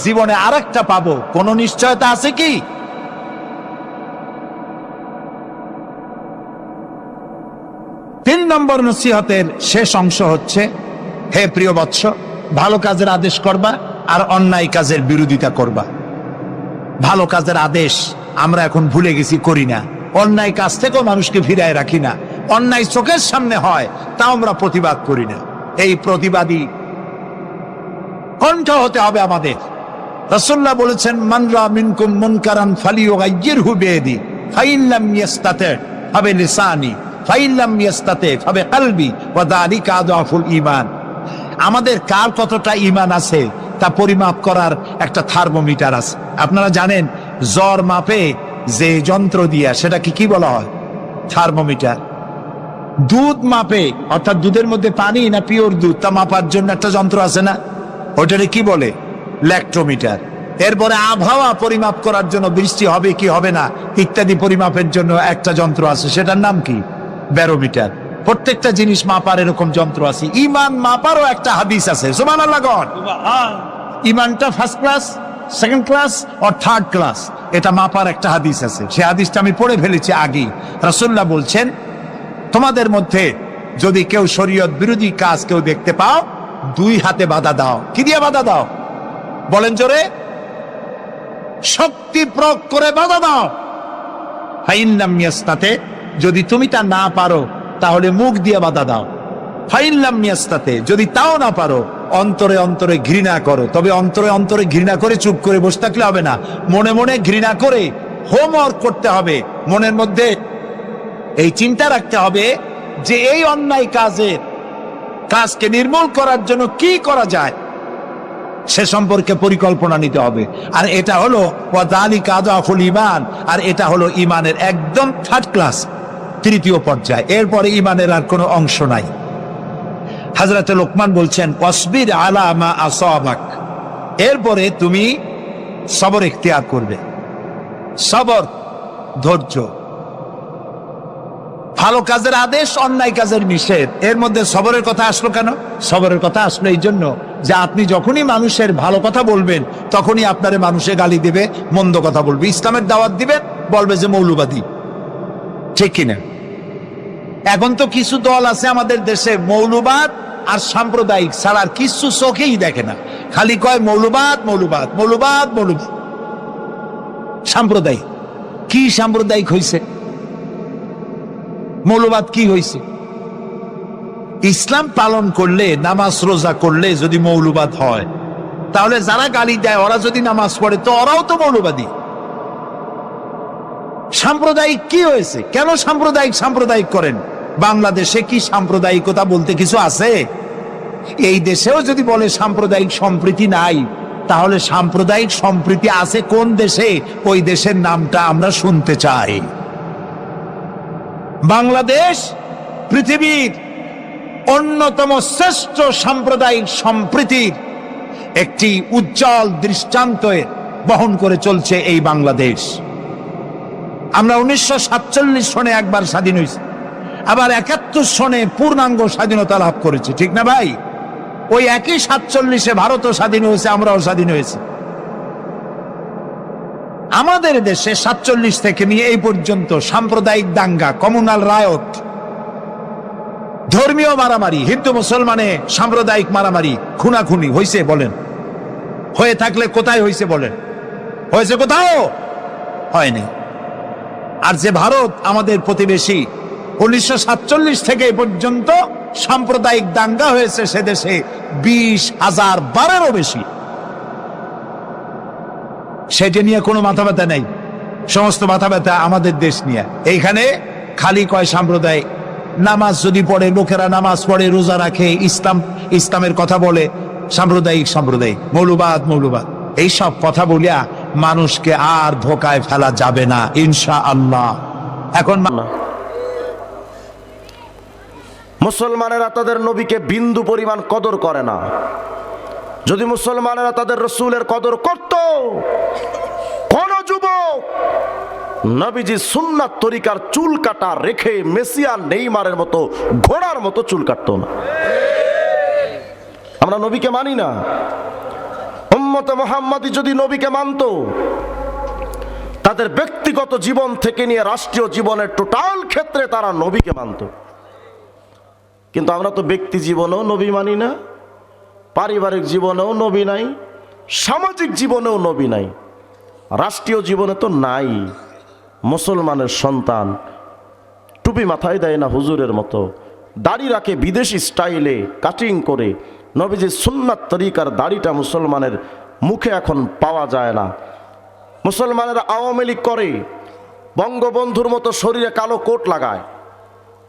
জীবনে আরেকটা পাবো কোন নিশ্চয়তা আছে কি? তিন নম্বর নসিহতের শেষ অংশ হচ্ছে, হে প্রিয় বৎস, ভালো কাজের আদেশ করবা আর অন্যায় কাজের বিরোধিতা করবা। ভালো কাজের আদেশ আমরা এখন ভুলে গেছি, করি না। অন্যায় কাজ থেকেও মানুষকে ফিরায় রাখি না। অন্যায় চোখের সামনে হয় তাও আমরা প্রতিবাদ করি না। এই প্রতিবাদী কণ্ঠ হতে হবে আমাদের। রাসূলুল্লাহ বলেছেন, মান রা মিনকুম মুনকারান ফালিয়ুগাইয়িরহু বিয়াদি ফাইন লাম ইস্তাতি ফাবিলিসানি ফাইন লাম ইস্তাতি ফাবিকলবি ওয়া যালিকা আযআফুল ঈমান। আমাদের কার কতটা ঈমান আছে তা পরিমাপ করার একটা থার্মোমিটার আছে। আপনারা জানেন, জ্বর মাপে যে যন্ত্র দিয়া, সেটাকে কি বলা হয়? থার্মোমিটার। দুধ মাপে, অর্থাৎ দুধের মধ্যে পানি না পিওর দুধ তা মাপার জন্য একটা যন্ত্র আছে না, ওইটারে কি বলে? ল্যাক্টোমিটার। এরপরে আবহাওয়া পরিমাপ করার জন্য, বৃষ্টি হবে কি হবে না ইত্যাদি পরিমাপের জন্য একটা যন্ত্র আছে, সেটার নাম কি? ব্যারোমিটার। প্রত্যেকটা জিনিস মাপার এরকম যন্ত্র আছে। ঈমান মাপারও একটা হাদিস আছে। সুবহানাল্লাহ। ঈমানটা ফার্স্ট ক্লাস, সেকেন্ড ক্লাস আর থার্ড ক্লাস, এটা মাপার একটা হাদিস আছে। সে হাদিসটা আমি পড়ে ফেলেছি আগেই। রাসূলুল্লাহ বলছেন, তোমাদের মধ্যে যদি কেউ শরীয়ত বিরোধী কাজ কেউ দেখতে পাও, 2 হাতে বাধা দাও। কি দিয়ে বাধা দাও? বলেন জোরে। শক্তি প্রয়োগ করে বাধা দাও। ফাইন লাম ইয়াস্তাতি, যদি তুমি তা না পারো তাহলে মুখ দিয়ে বাধা দাও। ফাইন লাম ইয়াস্তাতি, যদি তাও না পারো অন্তরে অন্তরে ঘৃণা করো। তবে অন্তরে অন্তরে ঘৃণা করে চুপ করে বসে থাকলে হবে না, মনে মনে ঘৃণা করে হোমওয়ার্ক করতে হবে। মনের মধ্যে এই চিন্তা রাখতে হবে যে এই অন্যায় কাজকে নির্মূল করার জন্য কি করা যায়, সে সম্পর্কে পরিকল্পনা নিতে হবে। আর এটা হলো ওয়া যালিকা আযআফুল ঈমান, আর এটা হলো ঈমানের একদম থার্ড ক্লাস, তৃতীয় পর্যায়। এরপরে ঈমানের আর কোনো অংশ নাই। হযরতে লোকমান বলছেন, ওয়াসবির আলা মা আসাবাক, এরপরে তুমি সবর ইখতিয়ার করবে। সবর, ধৈর্য। ভালো কাজের আদেশ, অন্যায় কাজের নিষেধ, এর মধ্যে সবরের কথা আসলো কেন? সবরের কথা আসলো এই জন্য যে আপনি যখনই মানুষের ভালো কথা বলবেন, তখনই আপনারে মানুষে গালি দেবে, মন্দ কথা বলবে। ইসলামের দাওয়াত দিবেন, বলবে যে মৌলবাদী। ঠিক কিনা? এখন তো কিছু দল আছে আমাদের দেশে মৌলবাদ আর সাম্প্রদায়িক ছাড়া আর কিছু চোখেই দেখে না, খালি কয় মৌলবাদ মৌলবাদ মৌলবাদ মৌলবাদ। সাম্প্রদায়িক কি সাম্প্রদায়িক হইছে? মৌলবাদ কি হইছে? ইসলাম পালন করলে, নামাজ রোজা করলে যদি মৌলবাদ হয়, তাহলে যারা গালি দেয় ওরা যদি নামাজ পড়ে তো ওরাও তো মৌলবাদী। সাম্প্রদায়িক কি হয়েছে? কেন সাম্প্রদায়িক সাম্প্রদায়িক করেন? বাংলাদেশে কি সাম্প্রদায়িকতা বলতে কিছু আছে? এই দেশেও যদি বলে সাম্প্রদায়িক সম্প্রীতি নাই, তাহলে সাম্প্রদায়িক সম্প্রীতি আছে কোন দেশে? ওই দেশের নামটা আমরা শুনতে চাই। বাংলাদেশ পৃথিবীর অন্যতম শ্রেষ্ঠ সাম্প্রদায়িক সম্প্রীতির একটি উজ্জ্বল দৃষ্টান্ত বহন করে চলছে এই বাংলাদেশ। আমরা 1947 সনে একবার স্বাধীন হয়েছি, আবার 71 সনে পূর্ণাঙ্গ স্বাধীনতা লাভ করেছি, ঠিক না ভাই? ওই একই 47-এ ভারতও স্বাধীন হয়েছে, আমরাও স্বাধীন হয়েছি। আমাদের দেশে 47 থেকে নিয়ে এই পর্যন্ত সাম্প্রদায়িক দাঙ্গা, কমিউনাল রায়ট, ধর্মীয় মারামারি, হিন্দু মুসলমানে সাম্প্রদায়িক মারামারি, খুনাখুনি হয়েছে বলেন? হয়ে থাকলে কোথায় হয়েছে বলেন? হয়েছে কোথাও? হয়নি। আর যে ভারত আমাদের প্রতিবেশী, 1947 থেকে এই পর্যন্ত সাম্প্রদায়িক দাঙ্গা হয়েছে সে দেশে 20,000 বারেরও বেশি। সেটা নিয়ে কোনো মাথা ব্যথা নেই, সমস্ত মাথা ব্যথা আমাদের দেশ নিয়ে। এইখানে খালি কয় সাম্প্রদায়িক। নামাজ যদি পড়ে, লোকেরা নামাজ পড়ে, রোজা রাখে, ইসলামের কথা বলে, সাম্প্রদায়িক সাম্প্রদায়িক, মৌলবাদ মৌলবাদ, এইসব কথা বলিয়া মানুষকে আর ধোকায় ফেলা যাবে না ইনশাআল্লাহ। এখন মুসলমানেরা তাদের নবীকে বিন্দু পরিমাণ কদর করে না। যদি মুসলমানেরা তাদের রসুলের কদর করত, কোন যুবক নবীজি সুন্নাত তরিকার চুল কাটা রেখে মেসি আর নেইমারের মতো ঘোড়ার মতো চুল কাটতো না। আমরা নবীকে মানি না। উম্মতে মুহাম্মাদি যদি নবীকে মানতো, তাদের ব্যক্তিগত জীবন থেকে নিয়ে রাষ্ট্রীয় জীবনের টোটাল ক্ষেত্রে তারা নবীকে মানত। কিন্তু আমরা তো ব্যক্তি জীবনেও নবী মানি না, পারিবারিক জীবনেও নবী নাই, সামাজিক জীবনেও নবী নাই, রাষ্ট্রীয় জীবনে তো নাই। মুসলমানের সন্তান টুপি মাথায় দেয় না হুজুরের মতো, দাড়ি রাখে বিদেশি স্টাইলে কাটিং করে। নবীজির সুন্নাত তরিকার দাড়িটা মুসলমানের মুখে এখন পাওয়া যায় না। মুসলমানেরা আওয়ামী লীগ করে, বঙ্গবন্ধুর মতো শরীরে কালো কোট লাগায়,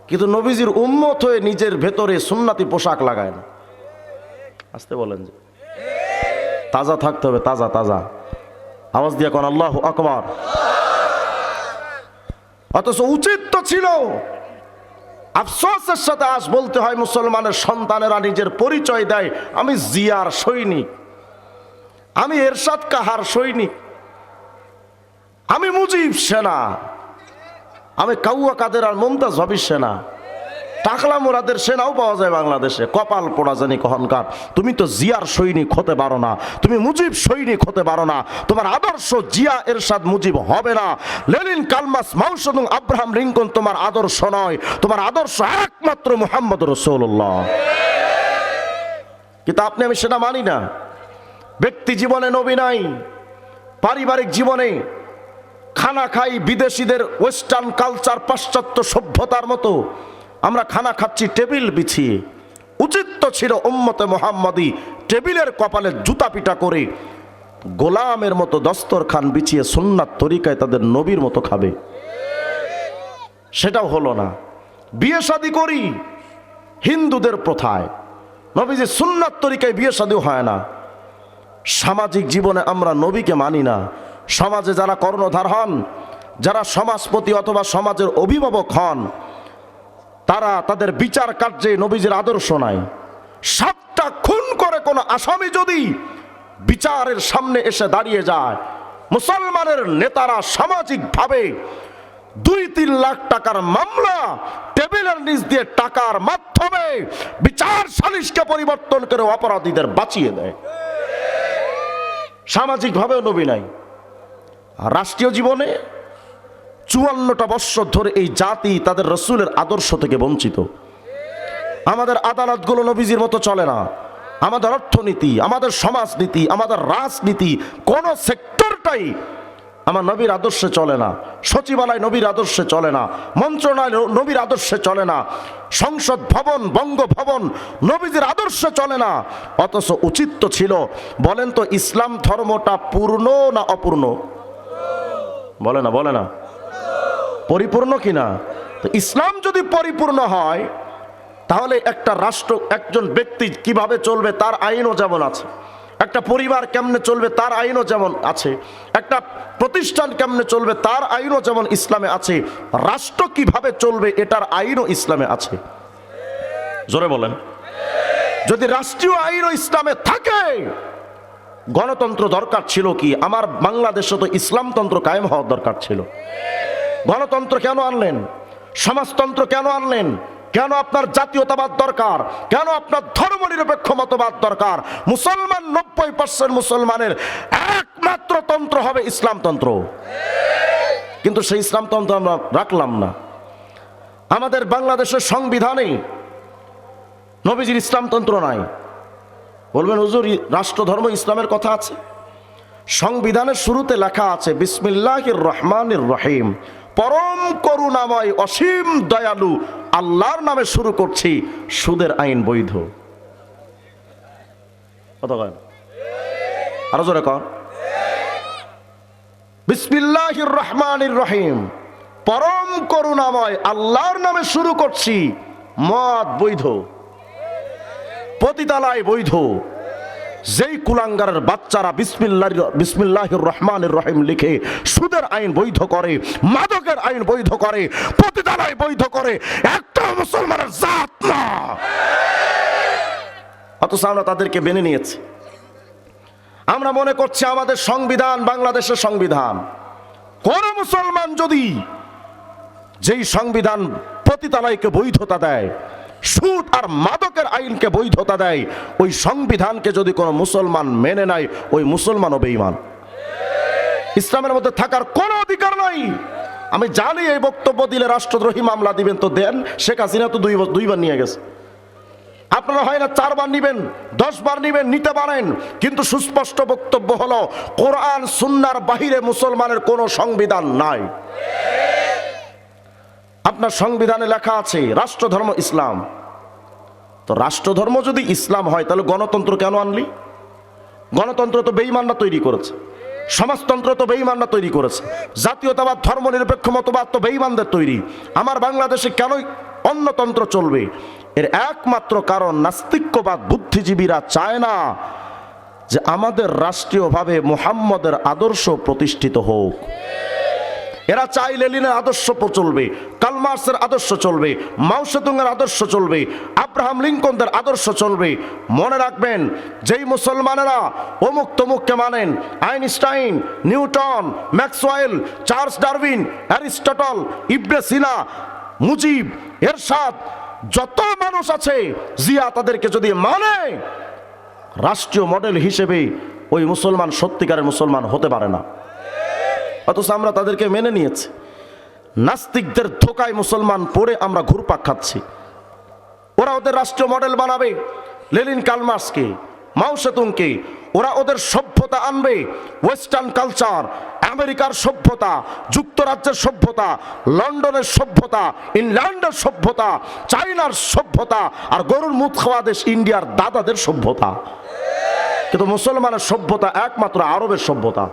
কিন্তু নবীজির উম্মত হয়ে নিজের ভেতরে সুন্নাতি পোশাক লাগায় না। আসতে বলেন যে তাজা থাকতে হবে, তাজা তাজা। আওয়াজ দিয়ে কোন আল্লাহু আকবার। অথচ উচিত তো ছিল, আফসোসের সাথে আজ বলতে হয়, মুসলমানের সন্তানেরা নিজের পরিচয় দেয়, আমি জিয়ার সৈনিক, আমি এরশাদ কাহার সৈনিক, আমি মুজিব সেনা, আমি কাউয়া কাদের আর মুমতাজ ভাবির সেনা। টাকলা মোরাদের সেনাও পাওয়া যায় বাংলাদেশে। কপাল পোড়া জানি কহনকার, তুমি তো জিয়ার সৈনিক হতে পারো না, তুমি মুজিব সৈনিক হতে পারো না, তোমার আদর্শ জিয়া এরশাদ মুজিব হবে না। লেনিন, কালমাস, মাও সেতুং, আব্রাহাম লিঙ্কন তোমার আদর্শ নয়, তোমার আদর্শ একমাত্র মুহাম্মদ রাসূলুল্লাহ। কিন্তু আপনি আমি সেটা মানি না। ব্যক্তি জীবনে নবী নাই, পারিবারিক জীবনে খানা খাই বিদেশিদের ওয়েস্টার্ন কালচার, পাশ্চাত্য সভ্যতার মতো আমরা খানা খাচ্ছি টেবিল বিছিয়ে। উচিত তো ছিল উম্মতে মুহাম্মাদি টেবিলের কপালে জুতা পিটা করে গোলামের মতো দস্তরখান বিছিয়ে সুন্নাত তরিকায় তাদের নবীর মতো খাবে। সেটাও হলো না। বিয়ে শাদী করি হিন্দুদের প্রথায়, নবীজি সুন্নাত তরিকায় বিয়ে শাদীও হয় না। সামাজিক জীবনে আমরা নবীকে মানি না। সমাজে যারা কর্ণধার হন, যারা সমাজপতি অথবা সমাজের অভিভাবক হন, তারা তাদের বিচার কার্যে নবীজির আদর্শ নাই। 7টা খুন করে কোন আসামি যদি বিচারের সামনে এসে দাঁড়িয়ে যায়, মুসলমানের নেতারা সামাজিকভাবে 2-3 লাখ টাকার মামলা টেবিলের নিচ দিয়ে টাকার মাধ্যমে বিচার সালিশকে পরিবর্তন করে অপরাধীদের বাঁচিয়ে দেয়। সামাজিকভাবেও নবী নাই। রাষ্ট্রীয় জীবনে 54টা বৎসর ধরে এই জাতি তাদের রসুলের আদর্শ থেকে বঞ্চিত। আমাদের আদালতগুলো নবীজির মতো চলে না, আমাদের অর্থনীতি, আমাদের সমাজনীতি, আমাদের রাজনীতি, কোন সেক্টরটাই আমার নবীর আদর্শে চলে না। সচিবালয় নবীর আদর্শে চলে না, মন্ত্রণালয় নবীর আদর্শে চলে না, সংসদ ভবন, বঙ্গভবন নবীজির আদর্শে চলে না। অথচ উচিত তো ছিল, বলেন তো ইসলাম ধর্মটা পূর্ণ না অপূর্ণ? বলে না পরিপূর্ণ কিনা? তো ইসলাম যদি পরিপূর্ণ হয় তাহলে একটা রাষ্ট্র, একজন ব্যক্তি কিভাবে চলবে তার আইনও যেমন আছে, একটা পরিবার কেমনে চলবে তার আইনও যেমন আছে, একটা প্রতিষ্ঠান কেমনে চলবে তার আইনও যেমন ইসলামে আছে, রাষ্ট্র কিভাবে চলবে এটার আইনও ইসলামে আছে। জোরে বলেন। যদি রাষ্ট্রীয় আইনও ইসলামে থাকে, গণতন্ত্র দরকার ছিল কি? আমার বাংলাদেশে তো ইসলামতন্ত্র কায়েম হওয়ার দরকার ছিল। গণতন্ত্র কেন আনলেন? সমাজতন্ত্র কেন আনলেন? কেন আপনার জাতীয়তাবাদ দরকার? কেন আপনার ধর্মনিরপেক্ষ মতবাদ দরকার? মুসলমান 90% মুসলমানের একমাত্র তন্ত্র হবে ইসলামতন্ত্র, কিন্তু সেই ইসলামতন্ত্র আমরা রাখলাম না। আমাদের বাংলাদেশের সংবিধানে নবীজির ইসলামতন্ত্র নাই। বলবেন হুজুর রাষ্ট্রধর্ম ইসলামের কথা আছে? সংবিধানের শুরুতে লেখা আছে বিসমিল্লাহির রহমানির রহিম, পরম করুণাময় অসীম দয়ালু আল্লাহর নামে শুরু করছি, সুদের আইন বৈধ। আরো জোরে কর। বিসমিল্লাহির রহমানির রহিম, পরম করুণাময় আল্লাহর নামে শুরু করছি, মদ বৈধ, পতিতালয় বৈধ। যেই কুলাঙ্গারের বাচ্চারা বিসমিল্লাহির রহমানির রহিম লিখে সুদের আইন বৈধ করে, মাদকের আইন বৈধ করে, পতিতালয় বৈধ করে, একটা মুসলমানের জাত না। অথচ আমরা তাদেরকে মেনে নিয়েছি। আমরা মনে করছি আমাদের সংবিধান বাংলাদেশের সংবিধান। কোন মুসলমান যদি যেই সংবিধান পতিতালয়কে বৈধতা দেয়, সুদ আর মাদকের আইনকে বৈধতা দেয়, ওই সংবিধানকে যদি কোনো মুসলমান মেনে নেয়, ওই মুসলমানও বেঈমান। ইসলামের মধ্যে থাকার কোনো অধিকার নাই। আমি জানি এই বক্তব্য দিলে রাষ্ট্রদ্রোহী মামলা দিবেন, তো দেন। শেখ হাসিনা তো দুইবার নিয়ে গেছে, আপনারা হয় না 4 বার নিবেন, 10 বার নিবেন, নিতে পারেন, কিন্তু সুস্পষ্ট বক্তব্য হলো কোরআন সুন্নাহর বাহিরে মুসলমানের কোনো সংবিধান নাই। আপনার সংবিধানে লেখা আছে রাষ্ট্রধর্ম ইসলাম। তো রাষ্ট্রধর্ম যদি ইসলাম হয় তাহলে গণতন্ত্র কেন আনলি? গণতন্ত্র তো বেঈমানরা তৈরি করেছে, সমাজতন্ত্র তো বেঈমানরা তৈরি করেছে, জাতীয়তাবাদ ধর্মনিরপেক্ষ মতবাদ তো বেঈমানদের তৈরি। আমার বাংলাদেশে কেনই অন্যতন্ত্র চলবে? এর একমাত্র কারণ নাস্তিক্যবাদ বুদ্ধিজীবীরা চায় না যে আমাদের রাষ্ট্রীয়ভাবে মুহাম্মদের আদর্শ প্রতিষ্ঠিত হোক। এরা চাই লেনিনের আদর্শ চলবে, কার্ল মার্কসের আদর্শ চলবে, মাও সেতুংয়ের আদর্শ চলবে, আব্রাহাম লিঙ্কনদের আদর্শ চলবে। মনে রাখবেন, যেই মুসলমানেরা অমুক তমুককে মানেন, Einstein, Newton, Maxwell, Charles Darwin, Aristotle, Ibn Sina, Mujib, Ershad, যত মানুষ আছে, জিয়া, তাদেরকে যদি মানে রাষ্ট্রীয় মডেল হিসেবে, ওই মুসলমান সত্যিকারের মুসলমান হতে পারে না। অথচ আমরা তাদেরকে মেনে নিয়েছি। নাস্তিকদের ধোকায় মুসলমান পড়ে আমরা ঘুরপাক খাচ্ছি। ওরা ওদের রাষ্ট্রীয় মডেল বানাবে লেনিন, কার্ল মার্কসকে, মাও সেতুংকে। ওরা ওদের সভ্যতা আনবে, ওয়েস্টার্ন কালচার, আমেরিকার সভ্যতা, যুক্তরাজ্যের সভ্যতা, লন্ডনের সভ্যতা, ইংল্যান্ডের সভ্যতা, চায়নার সভ্যতা, আর গরুর মুখ খাওয়া দেশ ইন্ডিয়ার দাদাদের সভ্যতা। কিন্তু মুসলমানের সভ্যতা একমাত্র আরবের সভ্যতা।